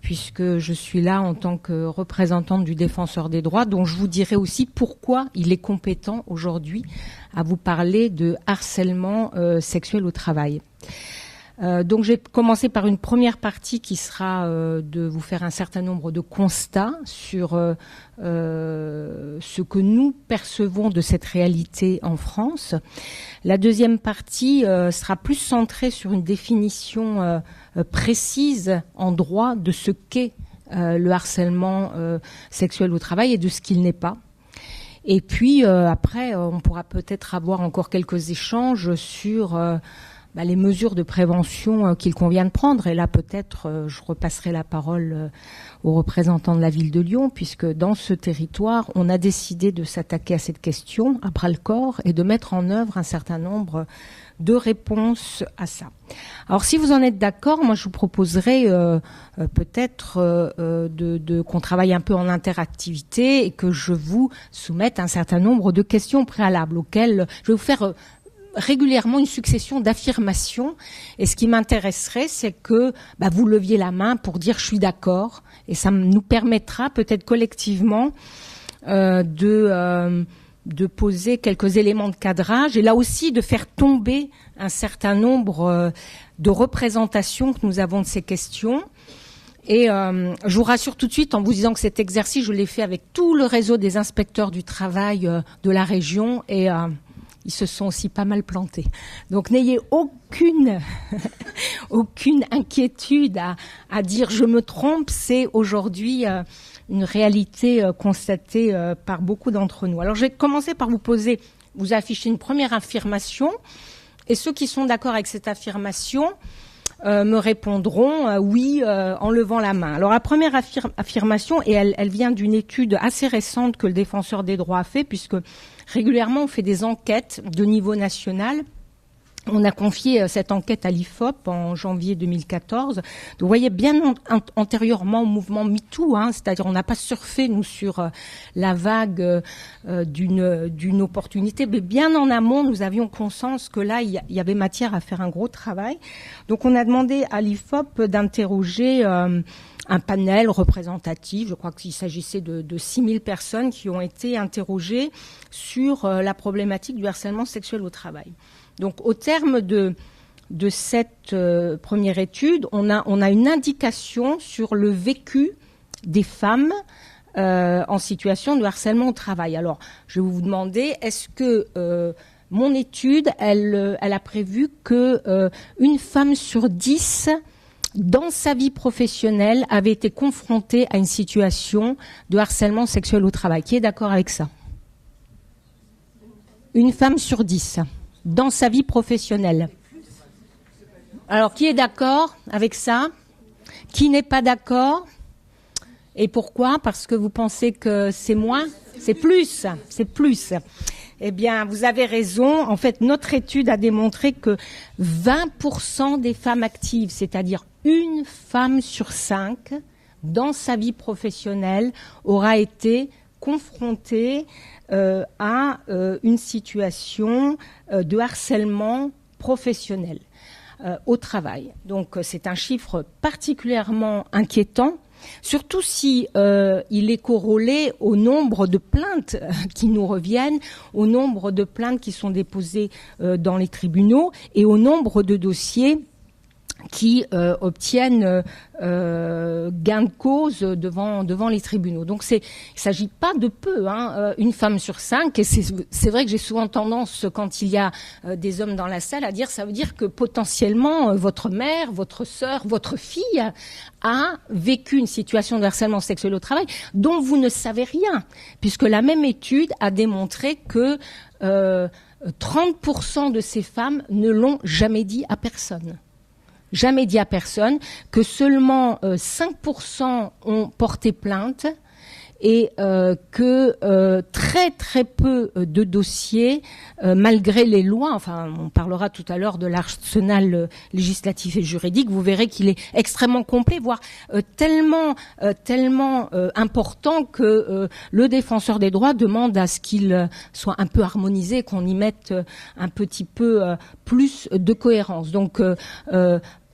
puisque je suis là en tant que représentante du défenseur des droits, dont je vous dirai aussi pourquoi il est compétent aujourd'hui à vous parler de harcèlement sexuel au travail. Donc j'ai commencé par une première partie qui sera de vous faire un certain nombre de constats sur ce que nous percevons de cette réalité en France. La deuxième partie sera plus centrée sur une définition précise en droit de ce qu'est le harcèlement sexuel au travail et de ce qu'il n'est pas. Et puis après, on pourra peut-être avoir encore quelques échanges sur les mesures de prévention qu'il convient de prendre. Et là, peut-être, je repasserai la parole aux représentants de la ville de Lyon, puisque dans ce territoire, on a décidé de s'attaquer à cette question à bras-le-corps et de mettre en œuvre un certain nombre de réponses à ça. Alors, si vous en êtes d'accord, moi, je vous proposerais peut-être qu'on travaille un peu en interactivité et que je vous soumette un certain nombre de questions préalables auxquelles je vais vous faire régulièrement une succession d'affirmations. Et ce qui m'intéresserait, c'est que vous leviez la main pour dire « je suis d'accord ». Et ça nous permettra peut-être collectivement de poser quelques éléments de cadrage et là aussi de faire tomber un certain nombre de représentation que nous avons de ces questions. Et je vous rassure tout de suite en vous disant que cet exercice, je l'ai fait avec tout le réseau des inspecteurs du travail de la région et ils se sont aussi pas mal plantés. Donc n'ayez aucune inquiétude à dire je me trompe, c'est aujourd'hui une réalité constatée par beaucoup d'entre nous. Alors je vais commencer par vous afficher une première affirmation et ceux qui sont d'accord avec cette affirmation me répondront oui en levant la main. Alors la première affirmation, et elle vient d'une étude assez récente que le Défenseur des droits a fait, puisque régulièrement on fait des enquêtes de niveau national. On a confié cette enquête à l'IFOP en janvier 2014. Vous voyez, bien antérieurement au mouvement MeToo, c'est-à-dire on n'a pas surfé, nous, sur la vague d'une opportunité, mais bien en amont, nous avions conscience que là, il y avait matière à faire un gros travail. Donc on a demandé à l'IFOP d'interroger un panel représentatif. Je crois qu'il s'agissait de 6000 personnes qui ont été interrogées sur la problématique du harcèlement sexuel au travail. Donc, au terme de cette première étude, on a une indication sur le vécu des femmes en situation de harcèlement au travail. Alors, je vais vous demander, est-ce que mon étude, elle a prévu que une femme sur 10 dans sa vie professionnelle avait été confrontée à une situation de harcèlement sexuel au travail? Qui est d'accord avec ça? Une femme sur 10 dans sa vie professionnelle. Alors, qui est d'accord avec ça? Qui n'est pas d'accord? Et pourquoi? Parce que vous pensez que c'est moins? C'est plus. Eh bien, vous avez raison. En fait, notre étude a démontré que 20% des femmes actives, c'est-à-dire une femme sur 5, dans sa vie professionnelle, aura été confrontée à une situation de harcèlement professionnel au travail. Donc c'est un chiffre particulièrement inquiétant, surtout si il est corrélé au nombre de plaintes qui nous reviennent, au nombre de plaintes qui sont déposées dans les tribunaux et au nombre de dossiers qui obtiennent gain de cause devant les tribunaux. Donc il s'agit pas de peu, une femme sur 5, et c'est vrai que j'ai souvent tendance, quand il y a des hommes dans la salle, à dire, ça veut dire que potentiellement votre mère, votre sœur, votre fille a vécu une situation de harcèlement sexuel au travail dont vous ne savez rien, puisque la même étude a démontré que 30% de ces femmes ne l'ont jamais dit à personne. Jamais dit à personne, que seulement 5% ont porté plainte et que très très peu de dossiers, malgré les lois, enfin on parlera tout à l'heure de l'arsenal législatif et juridique, vous verrez qu'il est extrêmement complet, voire tellement important que le défenseur des droits demande à ce qu'il soit un peu harmonisé, qu'on y mette un petit peu plus de cohérence. Donc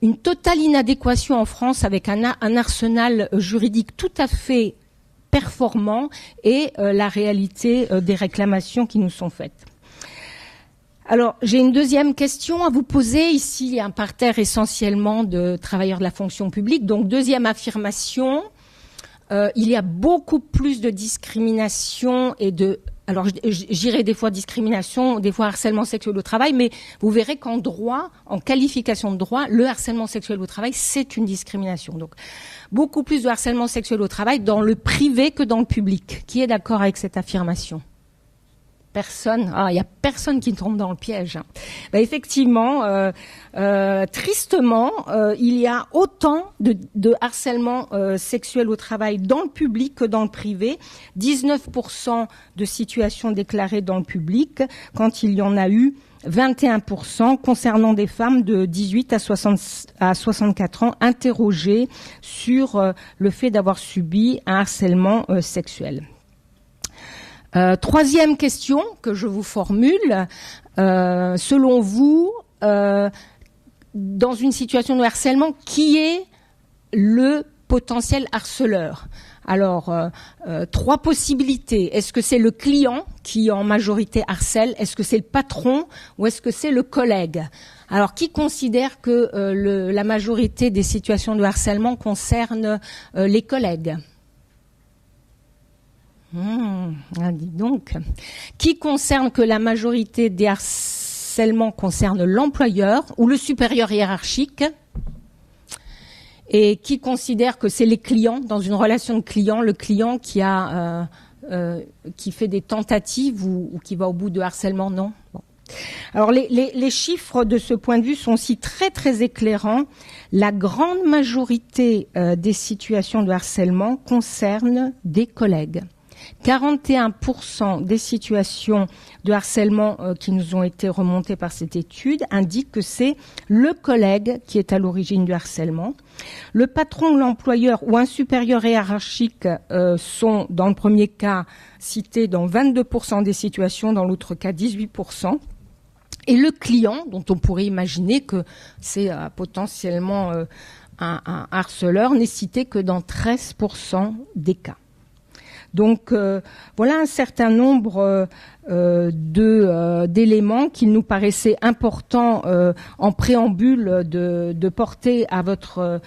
une totale inadéquation en France avec un arsenal juridique tout à fait performant et la réalité des réclamations qui nous sont faites. Alors, j'ai une deuxième question à vous poser. Ici, il y a un parterre essentiellement de travailleurs de la fonction publique. Donc, deuxième affirmation, il y a beaucoup plus de discrimination et de... Alors, j'irai des fois discrimination, des fois harcèlement sexuel au travail, mais vous verrez qu'en droit, en qualification de droit, le harcèlement sexuel au travail, c'est une discrimination. Donc, beaucoup plus de harcèlement sexuel au travail dans le privé que dans le public. Qui est d'accord avec cette affirmation? Personne. Il y a personne qui tombe dans le piège. Effectivement, tristement, il y a autant de harcèlement sexuel au travail dans le public que dans le privé. 19% de situations déclarées dans le public, quand il y en a eu 21% concernant des femmes de 18 à 64 ans interrogées sur le fait d'avoir subi un harcèlement sexuel. Troisième question que je vous formule, selon vous, dans une situation de harcèlement, qui est le potentiel harceleur? Alors, 3 possibilités. Est-ce que c'est le client qui en majorité harcèle? Est-ce que c'est le patron? Ou est-ce que c'est le collègue? Alors, qui considère que la majorité des situations de harcèlement concernent les collègues? Dis donc. Qui concerne que la majorité des harcèlements concerne l'employeur ou le supérieur hiérarchique? Et qui considère que c'est les clients, dans une relation de client, le client qui fait des tentatives ou qui va au bout de harcèlement? Non. Bon. Alors les chiffres de ce point de vue sont aussi très très éclairants. La grande majorité des situations de harcèlement concernent des collègues. 41% des situations de harcèlement qui nous ont été remontées par cette étude indiquent que c'est le collègue qui est à l'origine du harcèlement. Le patron, l'employeur ou un supérieur hiérarchique sont, dans le premier cas, cités dans 22% des situations, dans l'autre cas 18%. Et le client, dont on pourrait imaginer que c'est potentiellement un harceleur, n'est cité que dans 13% des cas. Donc voilà un certain nombre d'éléments qu'il nous paraissait important en préambule de porter à votre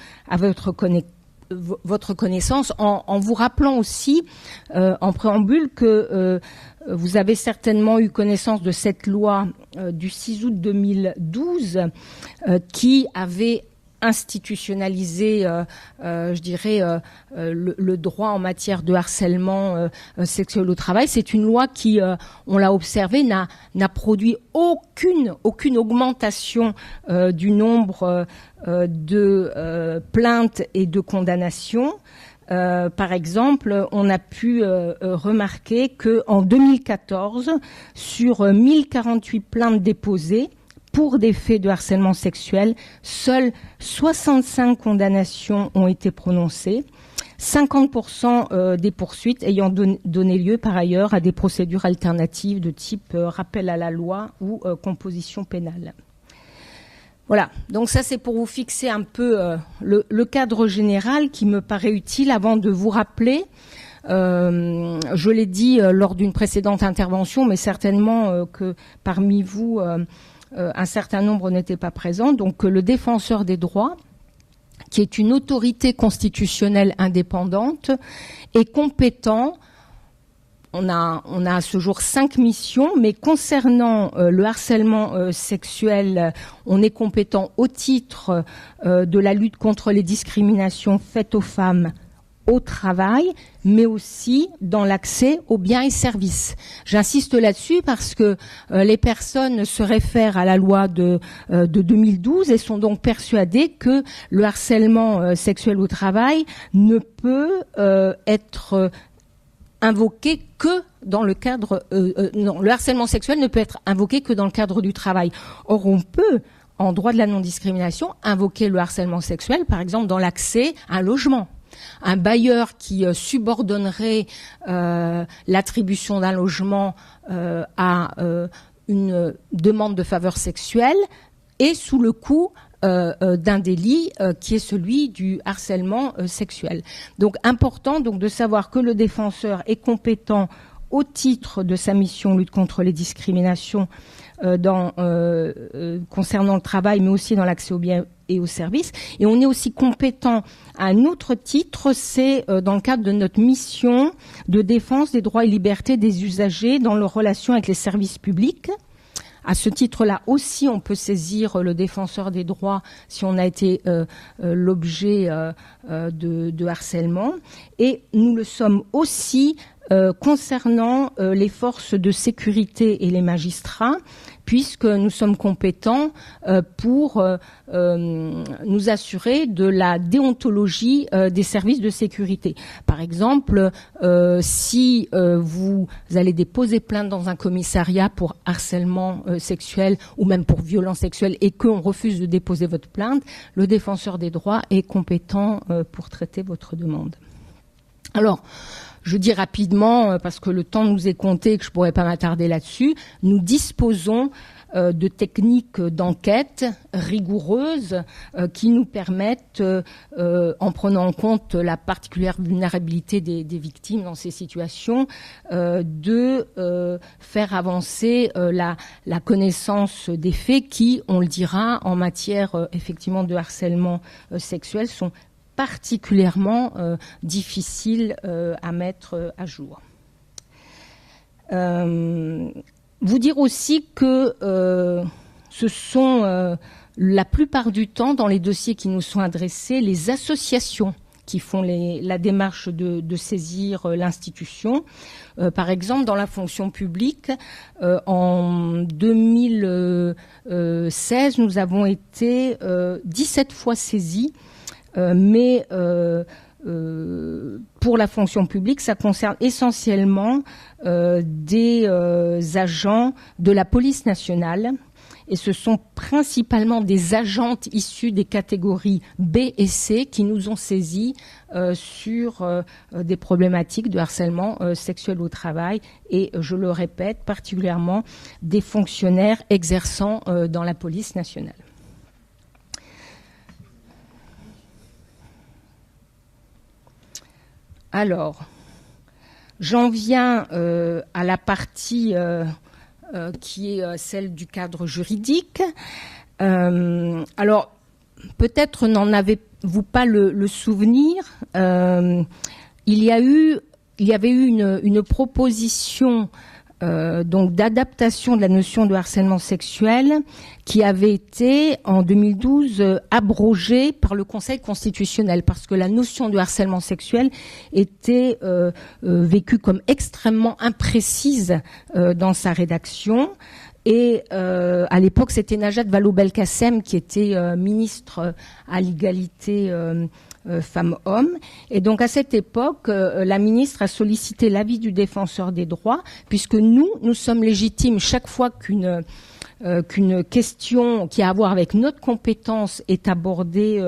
connaissance, en vous rappelant aussi en préambule que vous avez certainement eu connaissance de cette loi du 6 août 2012 qui avait institutionnaliser, je dirais, le droit en matière de harcèlement sexuel au travail. C'est une loi qui, on l'a observé, n'a produit aucune augmentation du nombre de plaintes et de condamnations. Par exemple, on a pu remarquer qu'en 2014, sur 1048 plaintes déposées, pour des faits de harcèlement sexuel, seules 65 condamnations ont été prononcées, 50% des poursuites ayant donné lieu par ailleurs à des procédures alternatives de type rappel à la loi ou composition pénale. Voilà, donc ça c'est pour vous fixer un peu le cadre général qui me paraît utile avant de vous rappeler. Je l'ai dit lors d'une précédente intervention, mais certainement que parmi vous... un certain nombre n'étaient pas présents. Donc le défenseur des droits, qui est une autorité constitutionnelle indépendante, est compétent. On a à ce jour 5 missions, mais concernant le harcèlement sexuel, on est compétent au titre de la lutte contre les discriminations faites aux femmes au travail, mais aussi dans l'accès aux biens et services. J'insiste là-dessus parce que les personnes se réfèrent à la loi de 2012 et sont donc persuadées que le harcèlement sexuel au travail ne peut être invoqué que dans le cadre... non, le harcèlement sexuel ne peut être invoqué que dans le cadre du travail. Or, on peut, en droit de la non-discrimination, invoquer le harcèlement sexuel, par exemple, dans l'accès à un logement. Un bailleur qui subordonnerait l'attribution d'un logement à une demande de faveur sexuelle est sous le coup d'un délit qui est celui du harcèlement sexuel. Donc important donc de savoir que le défenseur est compétent au titre de sa mission lutte contre les discriminations concernant le travail, mais aussi dans l'accès aux biens et aux services. Et on est aussi compétent à un autre titre, c'est dans le cadre de notre mission de défense des droits et libertés des usagers dans leurs relations avec les services publics. À ce titre-là aussi, on peut saisir le défenseur des droits si on a été l'objet de harcèlement. Et nous le sommes aussi concernant les forces de sécurité et les magistrats, puisque nous sommes compétents pour nous assurer de la déontologie des services de sécurité. Par exemple, si vous allez déposer plainte dans un commissariat pour harcèlement sexuel ou même pour violence sexuelle et qu'on refuse de déposer votre plainte, le défenseur des droits est compétent pour traiter votre demande. Alors, Je dis rapidement, parce que le temps nous est compté et que je ne pourrais pas m'attarder là-dessus, nous disposons de techniques d'enquête rigoureuses qui nous permettent, en prenant en compte la particulière vulnérabilité des victimes dans ces situations, de faire avancer la connaissance des faits qui, on le dira, en matière effectivement de harcèlement sexuel, sont particulièrement difficiles à mettre à jour. Vous dire aussi que ce sont la plupart du temps, dans les dossiers qui nous sont adressés, les associations qui font la démarche de saisir l'institution. Par exemple, dans la fonction publique, en 2016, nous avons été 17 fois saisis, mais pour la fonction publique, ça concerne essentiellement des agents de la police nationale. Et ce sont principalement des agentes issues des catégories B et C qui nous ont saisis sur des problématiques de harcèlement sexuel au travail. Et je le répète, particulièrement des fonctionnaires exerçant dans la police nationale. Alors, j'en viens à la partie qui est celle du cadre juridique. Alors, peut-être n'en avez-vous pas le souvenir. Il y avait eu une proposition donc d'adaptation de la notion de harcèlement sexuel qui avait été en 2012 abrogée par le Conseil constitutionnel parce que la notion de harcèlement sexuel était vécue comme extrêmement imprécise dans sa rédaction. Et à l'époque, c'était Najat Vallaud-Belkacem qui était ministre à l'égalité femmes-hommes. Et donc, à cette époque, la ministre a sollicité l'avis du défenseur des droits, puisque nous sommes légitimes chaque fois qu'une question qui a à voir avec notre compétence est abordée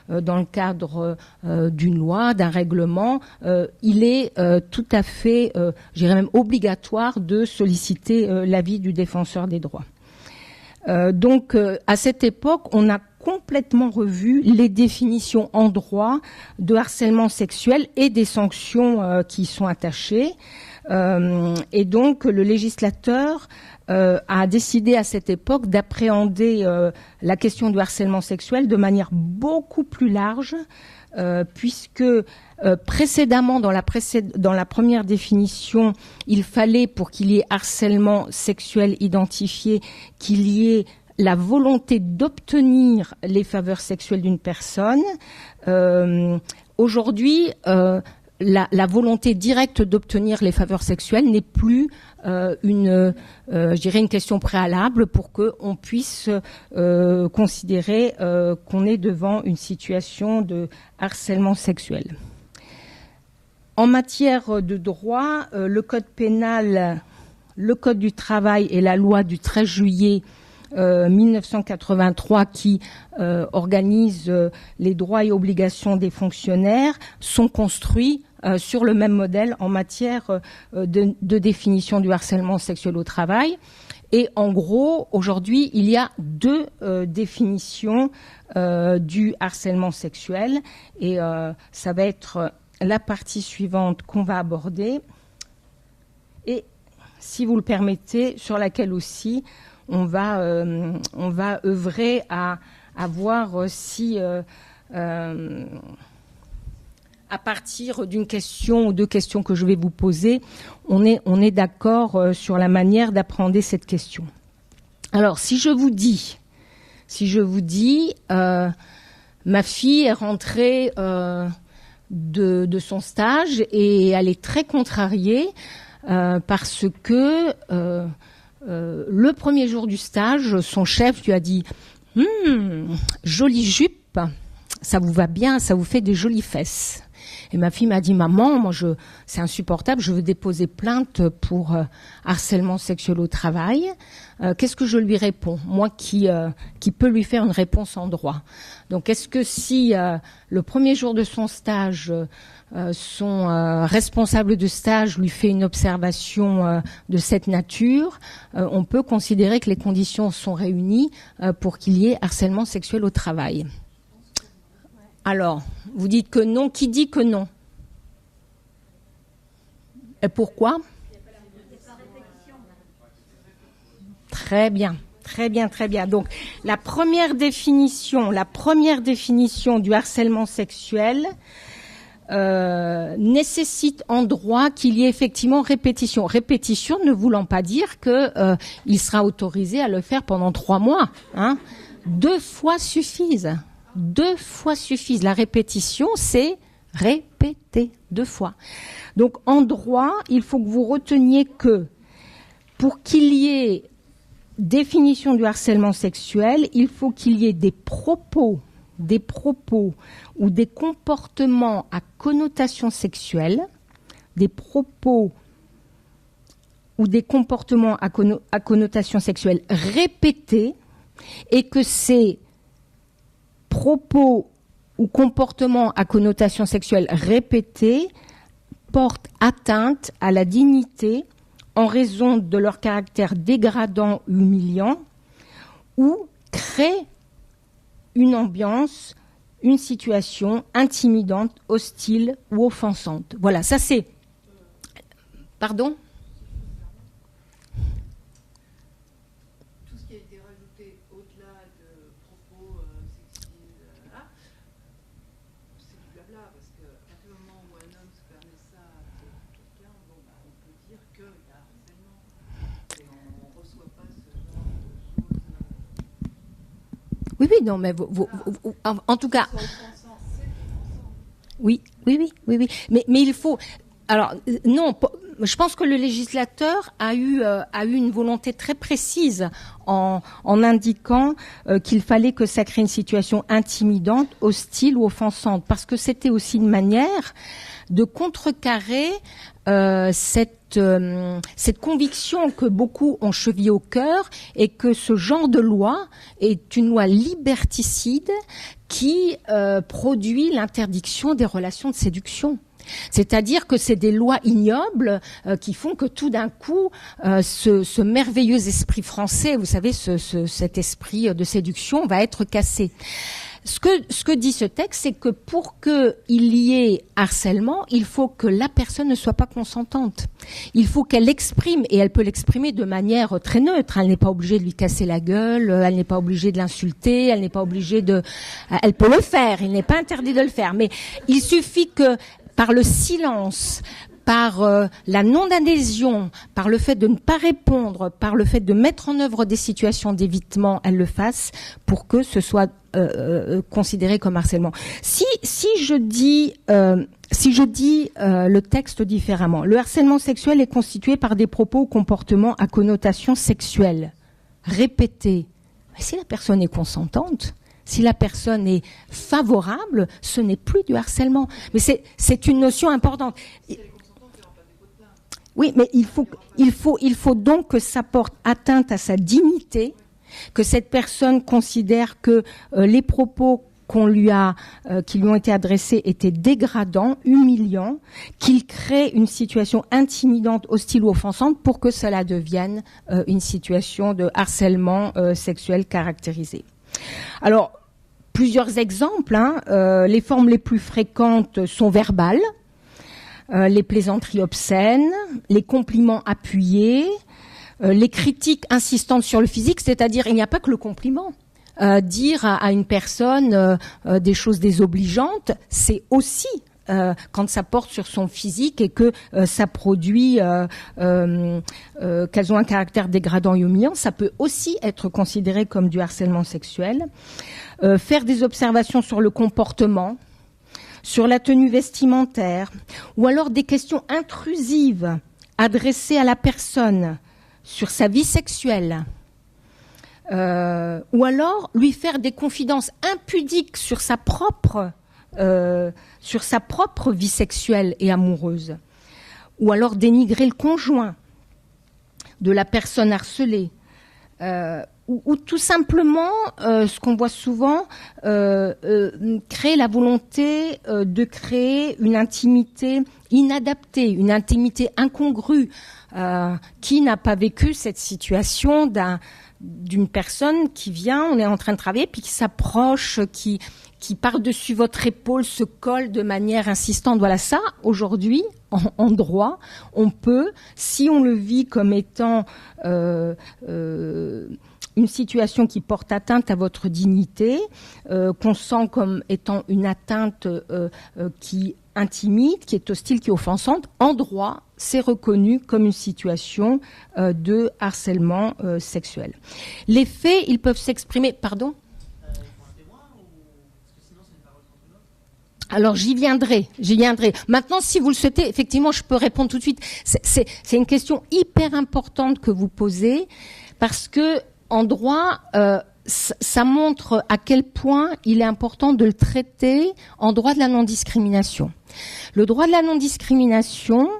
dans le cadre d'une loi, d'un règlement, il est tout à fait, je dirais même obligatoire de solliciter l'avis du défenseur des droits. Donc, à cette époque, on a complètement revu les définitions en droit de harcèlement sexuel et des sanctions qui y sont attachées. Et donc, le législateur a décidé à cette époque d'appréhender la question du harcèlement sexuel de manière beaucoup plus large, puisque précédemment, dans la première définition, il fallait, pour qu'il y ait harcèlement sexuel identifié, qu'il y ait la volonté d'obtenir les faveurs sexuelles d'une personne. Aujourd'hui, la volonté directe d'obtenir les faveurs sexuelles n'est plus je dirais une question préalable pour qu'on puisse considérer qu'on est devant une situation de harcèlement sexuel. En matière de droit, le code pénal, le code du travail et la loi du 13 juillet 1983 qui organise les droits et obligations des fonctionnaires sont construits sur le même modèle en matière de définition du harcèlement sexuel au travail. Et en gros, aujourd'hui, il y a deux définitions du harcèlement sexuel. Et ça va être la partie suivante qu'on va aborder. Et si vous le permettez, sur laquelle aussi on va œuvrer à voir si, à partir d'une question ou deux questions que je vais vous poser, on est d'accord sur la manière d'appréhender cette question. Alors, si je vous dis, ma fille est rentrée de son stage et elle est très contrariée parce que le premier jour du stage, son chef lui a dit « Jolie jupe, ça vous va bien, ça vous fait des jolies fesses ». Et ma fille m'a dit, maman, c'est insupportable, je veux déposer plainte pour harcèlement sexuel au travail. Qu'est-ce que je lui réponds? Moi qui peux lui faire une réponse en droit. Donc, est-ce que si le premier jour de son stage, son responsable de stage lui fait une observation de cette nature, on peut considérer que les conditions sont réunies pour qu'il y ait harcèlement sexuel au travail? Alors, vous dites que non. Qui dit que non? Et pourquoi? Très bien, très bien, très bien. Donc, la première définition du harcèlement sexuel nécessite en droit qu'il y ait effectivement répétition. Répétition ne voulant pas dire qu'il sera autorisé à le faire pendant 3 mois. 2 fois suffisent. 2 fois suffisent. La répétition, c'est répéter 2 fois. Donc, en droit, il faut que vous reteniez que pour qu'il y ait définition du harcèlement sexuel, il faut qu'il y ait des propos ou des comportements à connotation sexuelle, des propos ou des comportements à connotation sexuelle répétés, et que ces propos ou comportements à connotation sexuelle répétés portent atteinte à la dignité en raison de leur caractère dégradant ou humiliant, ou créent une ambiance, une situation intimidante, hostile ou offensante. Voilà, ça c'est... Pardon ? Tout ce qui a été rajouté au-delà de propos sexistes, c'est du blabla, parce qu'à partir du moment où un homme se permet ça pour quelqu'un, on peut dire qu'il y a harcèlement. Et on ne reçoit pas ce genre de choses. Oui, non, mais en tout cas... Oui. Mais il faut... Alors, non, je pense que le législateur a eu une volonté très précise en indiquant qu'il fallait que ça crée une situation intimidante, hostile ou offensante, parce que c'était aussi une manière de contrecarrer cette conviction que beaucoup ont chevillée au cœur, et que ce genre de loi est une loi liberticide qui produit l'interdiction des relations de séduction. C'est-à-dire que c'est des lois ignobles qui font que tout d'un coup, ce merveilleux esprit français, vous savez, cet esprit de séduction va être cassé. Ce que dit ce texte, c'est que pour qu'il y ait harcèlement, il faut que la personne ne soit pas consentante. Il faut qu'elle l'exprime, et elle peut l'exprimer de manière très neutre. Elle n'est pas obligée de lui casser la gueule, elle n'est pas obligée de l'insulter, elle n'est pas obligée de... Elle peut le faire, il n'est pas interdit de le faire, mais il suffit que par le silence, par la non-adhésion, par le fait de ne pas répondre, par le fait de mettre en œuvre des situations d'évitement, elle le fasse pour que ce soit considéré comme harcèlement. Si je dis le texte différemment, le harcèlement sexuel est constitué par des propos ou comportements à connotation sexuelle, répétés. Mais si la personne est consentante, si la personne est favorable, ce n'est plus du harcèlement. Mais c'est une notion importante. Oui, mais il faut donc que ça porte atteinte à sa dignité, que cette personne considère que les propos qui lui ont été adressés étaient dégradants, humiliants, qu'il crée une situation intimidante, hostile ou offensante pour que cela devienne une situation de harcèlement sexuel caractérisé. Alors, plusieurs exemples. Les formes les plus fréquentes sont verbales, les plaisanteries obscènes, les compliments appuyés, les critiques insistantes sur le physique, c'est-à-dire il n'y a pas que le compliment. Dire à une personne des choses désobligeantes, c'est aussi quand ça porte sur son physique et que ça produit qu'elles ont un caractère dégradant et humiliant, ça peut aussi être considéré comme du harcèlement sexuel. Faire des observations sur le comportement, sur la tenue vestimentaire, ou alors des questions intrusives adressées à la personne sur sa vie sexuelle, ou alors lui faire des confidences impudiques sur sa propre sur sa propre vie sexuelle et amoureuse, ou alors dénigrer le conjoint de la personne harcelée, ou tout simplement, ce qu'on voit souvent, créer la volonté de créer une intimité inadaptée, une intimité incongrue. Qui n'a pas vécu cette situation d'une personne qui vient, on est en train de travailler, puis qui s'approche, qui par-dessus votre épaule se colle de manière insistante. Voilà, ça, aujourd'hui, en droit, on peut, si on le vit comme étant une situation qui porte atteinte à votre dignité, qu'on sent comme étant une atteinte qui intimide, qui est hostile, qui est offensante, en droit, c'est reconnu comme une situation de harcèlement sexuel. Les faits, ils peuvent s'exprimer... Pardon ? Alors j'y viendrai. Maintenant, si vous le souhaitez, effectivement, je peux répondre tout de suite. C'est une question hyper importante que vous posez, parce que en droit, ça montre à quel point il est important de le traiter en droit de la non-discrimination. Le droit de la non-discrimination,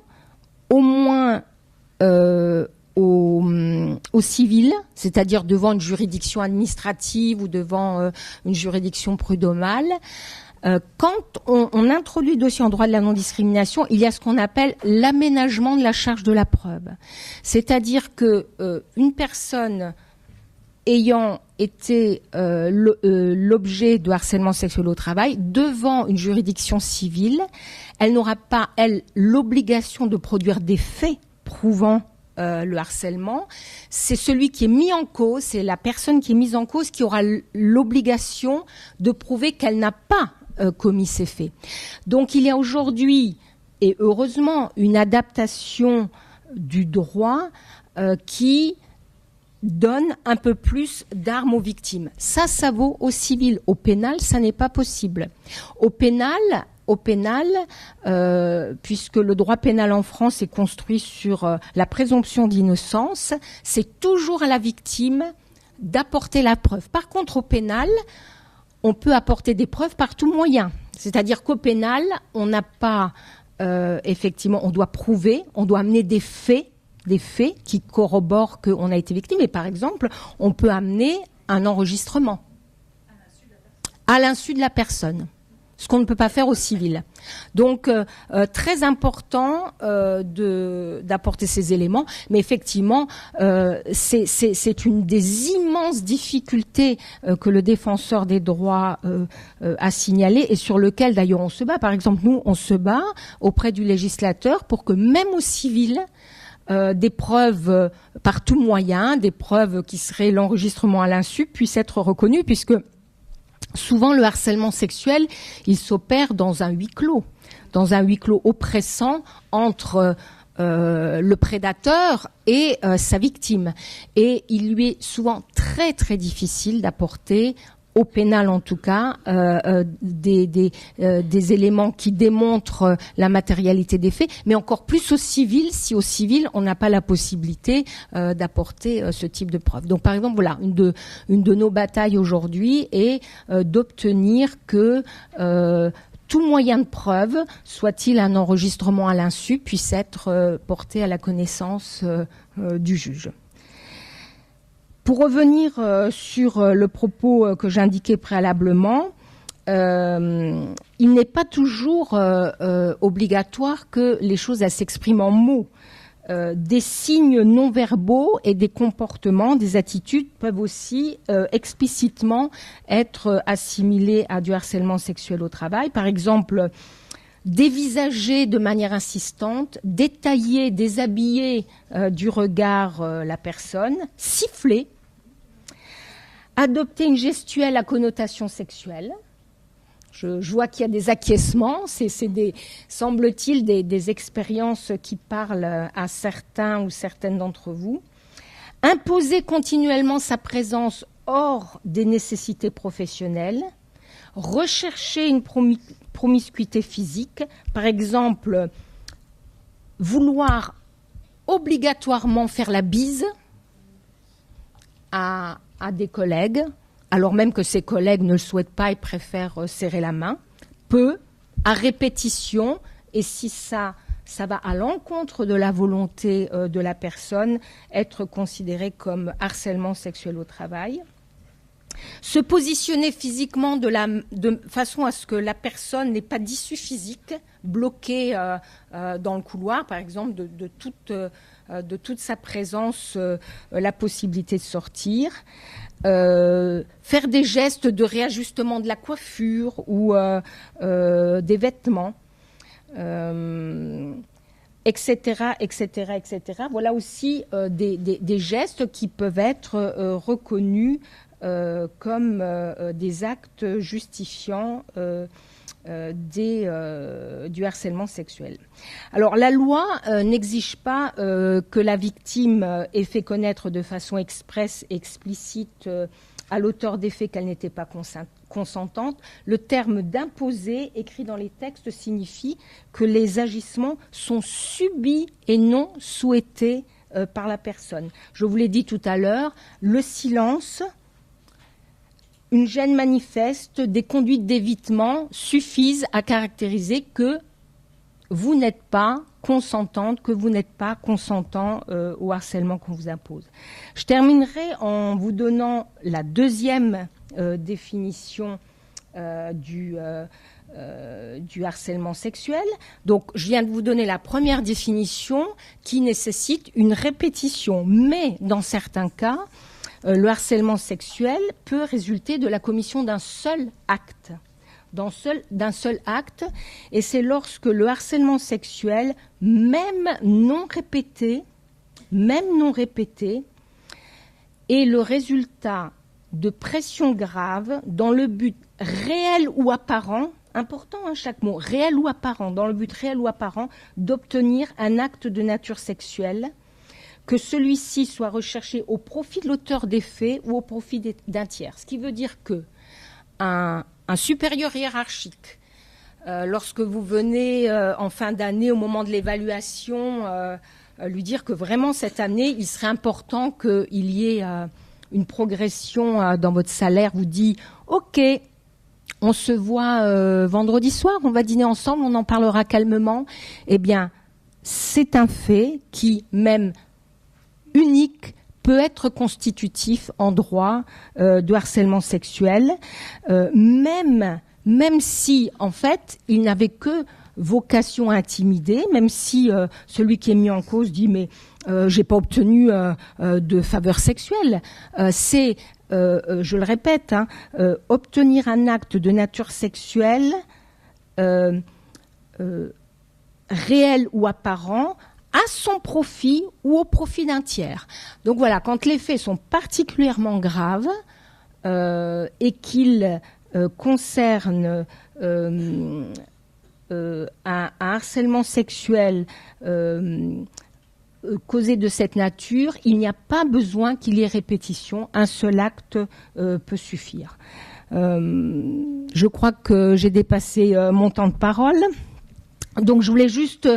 au moins au civil, c'est-à-dire devant une juridiction administrative ou devant une juridiction prud'homale, quand on introduit le dossier en droit de la non-discrimination, il y a ce qu'on appelle l'aménagement de la charge de la preuve. C'est-à-dire que une personne ayant été l'objet de harcèlement sexuel au travail, devant une juridiction civile, elle n'aura pas, elle, l'obligation de produire des faits prouvant le harcèlement. C'est celui qui est mis en cause, c'est la personne qui est mise en cause qui aura l'obligation de prouver qu'elle n'a pas commis ces faits. Donc il y a aujourd'hui, et heureusement, une adaptation du droit qui donne un peu plus d'armes aux victimes. Ça vaut au civil. Au pénal, ça n'est pas possible. Au pénal, puisque le droit pénal en France est construit sur la présomption d'innocence, c'est toujours à la victime d'apporter la preuve. Par contre, au pénal, on peut apporter des preuves par tout moyen. C'est-à-dire qu'au pénal, on n'a pas, effectivement, on doit prouver, on doit amener des faits qui corroborent qu'on a été victime. Et par exemple, on peut amener un enregistrement à l'insu de la personne, ce qu'on ne peut pas faire au civil. Donc, très important d'apporter ces éléments. Mais effectivement, c'est une des immenses difficultés que le défenseur des droits a signalé et sur lequel, d'ailleurs, on se bat. Par exemple, nous, on se bat auprès du législateur pour que même au civil, des preuves par tout moyen, des preuves qui seraient l'enregistrement à l'insu, puissent être reconnues, puisque souvent le harcèlement sexuel, il s'opère dans un huis clos oppressant entre le prédateur et sa victime. Et il lui est souvent très très difficile d'apporter, au pénal en tout cas, des éléments qui démontrent la matérialité des faits, mais encore plus au civil, si au civil on n'a pas la possibilité d'apporter ce type de preuves. Donc par exemple, voilà, une de nos batailles aujourd'hui est d'obtenir que tout moyen de preuve, soit-il un enregistrement à l'insu, puisse être porté à la connaissance du juge. Pour revenir sur le propos que j'indiquais préalablement, il n'est pas toujours obligatoire que les choses s'expriment en mots. Des signes non verbaux et des comportements, des attitudes peuvent aussi explicitement être assimilés à du harcèlement sexuel au travail. Par exemple, dévisager de manière insistante, détailler, déshabiller du regard la personne, siffler, adopter une gestuelle à connotation sexuelle. Je vois qu'il y a des acquiescements, c'est semble-t-il des expériences qui parlent à certains ou certaines d'entre vous. Imposer continuellement sa présence hors des nécessités professionnelles, rechercher une promiscuité physique, par exemple, vouloir obligatoirement faire la bise à des collègues, alors même que ces collègues ne le souhaitent pas et préfèrent serrer la main, peut, à répétition, et si ça va à l'encontre de la volonté de la personne, être considéré comme harcèlement sexuel au travail. Se positionner physiquement de façon à ce que la personne n'ait pas d'issue physique, bloquée dans le couloir, par exemple, de toute sa présence, la possibilité de sortir. Faire des gestes de réajustement de la coiffure ou des vêtements. Etc., etc., etc. Voilà aussi des gestes qui peuvent être reconnus comme des actes justifiant du harcèlement sexuel. Alors la loi n'exige pas que la victime ait fait connaître de façon expresse et explicite à l'auteur des faits qu'elle n'était pas consentante. Le terme d'imposer, écrit dans les textes, signifie que les agissements sont subis et non souhaités par la personne. Je vous l'ai dit tout à l'heure, le silence, une gêne manifeste, des conduites d'évitement suffisent à caractériser que vous n'êtes pas consentante, que vous n'êtes pas consentant au harcèlement qu'on vous impose. Je terminerai en vous donnant la deuxième définition du harcèlement sexuel. Donc, je viens de vous donner la première définition qui nécessite une répétition, mais dans certains cas, le harcèlement sexuel peut résulter de la commission d'un seul acte. D'un seul acte, et c'est lorsque le harcèlement sexuel, même non répété, est le résultat de pressions graves dans le but réel ou apparent, important chaque mot, réel ou apparent, dans le but réel ou apparent d'obtenir un acte de nature sexuelle, que celui-ci soit recherché au profit de l'auteur des faits ou au profit d'un tiers. Ce qui veut dire que un supérieur hiérarchique, lorsque vous venez en fin d'année, au moment de l'évaluation, lui dire que vraiment cette année, il serait important qu'il y ait une progression dans votre salaire, vous dit « Ok, on se voit vendredi soir, on va dîner ensemble, on en parlera calmement », eh bien, c'est un fait qui, même unique, peut être constitutif en droit de harcèlement sexuel, même si, en fait, il n'avait que vocation à intimider, même si celui qui est mis en cause dit « mais j'ai pas obtenu de faveur sexuelle ». C'est, je le répète, obtenir un acte de nature sexuelle réel ou apparent à son profit ou au profit d'un tiers. Donc voilà, quand les faits sont particulièrement graves et qu'ils concernent un harcèlement sexuel causé de cette nature, il n'y a pas besoin qu'il y ait répétition. Un seul acte peut suffire. Je crois que j'ai dépassé mon temps de parole. Donc je voulais juste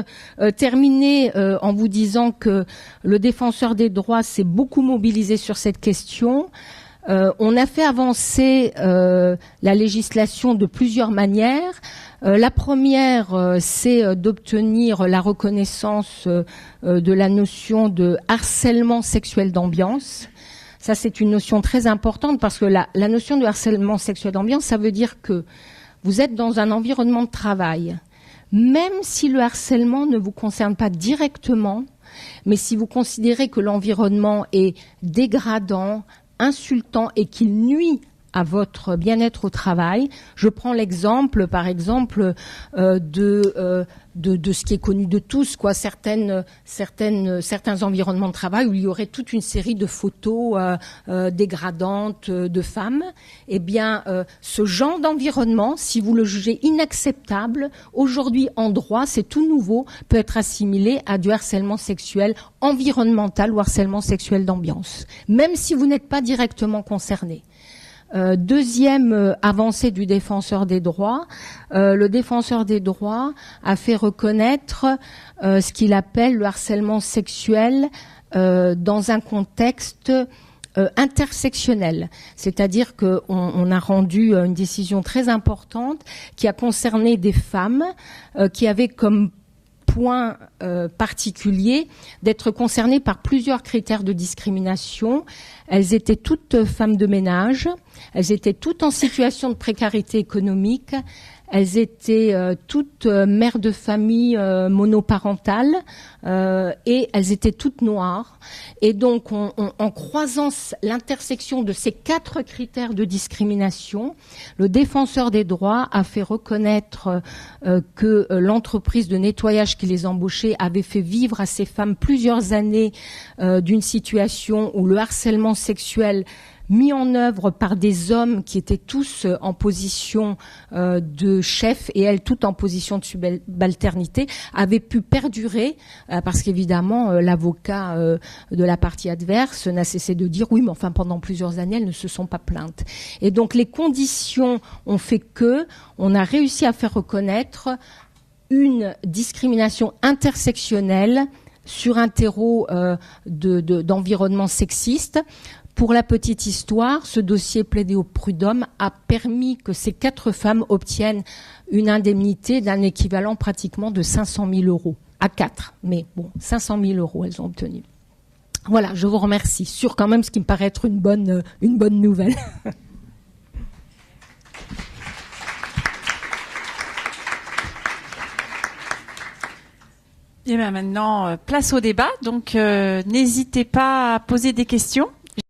terminer en vous disant que le défenseur des droits s'est beaucoup mobilisé sur cette question. On a fait avancer la législation de plusieurs manières. La première, c'est d'obtenir la reconnaissance de la notion de harcèlement sexuel d'ambiance. Ça, c'est une notion très importante parce que la notion de harcèlement sexuel d'ambiance, ça veut dire que vous êtes dans un environnement de travail. Même si le harcèlement ne vous concerne pas directement, mais si vous considérez que l'environnement est dégradant, insultant et qu'il nuit à votre bien-être au travail. Je prends l'exemple, par exemple, de ce qui est connu de tous, quoi, certains environnements de travail où il y aurait toute une série de photos dégradantes de femmes. Eh bien, ce genre d'environnement, si vous le jugez inacceptable, aujourd'hui en droit, c'est tout nouveau, peut être assimilé à du harcèlement sexuel environnemental ou harcèlement sexuel d'ambiance, même si vous n'êtes pas directement concerné. Deuxième avancée du défenseur des droits, le défenseur des droits a fait reconnaître ce qu'il appelle le harcèlement sexuel dans un contexte intersectionnelle, c'est-à-dire qu'on a rendu une décision très importante qui a concerné des femmes qui avaient comme point particulier d'être concernées par plusieurs critères de discrimination. Elles étaient toutes femmes de ménage, elles étaient toutes en situation de précarité économique, elles étaient toutes mères de famille monoparentales et elles étaient toutes noires. Et donc, en croisant l'intersection de ces 4 critères de discrimination, le défenseur des droits a fait reconnaître que l'entreprise de nettoyage qui les embauchait avait fait vivre à ces femmes plusieurs années d'une situation où le harcèlement sexuel mis en œuvre par des hommes qui étaient tous en position de chef et elles toutes en position de subalternité avait pu perdurer parce qu'évidemment l'avocat de la partie adverse n'a cessé de dire oui mais enfin pendant plusieurs années elles ne se sont pas plaintes. Et donc les conditions ont fait que on a réussi à faire reconnaître une discrimination intersectionnelle sur un terreau d'environnement sexiste. Pour la petite histoire, ce dossier plaidé au prud'homme a permis que ces 4 femmes obtiennent une indemnité d'un équivalent pratiquement de 500 000 euros. À 4, mais bon, 500 000 euros elles ont obtenu. Voilà, je vous remercie. Sur quand même ce qui me paraît être une bonne nouvelle. Et bien maintenant, place au débat. Donc, n'hésitez pas à poser des questions.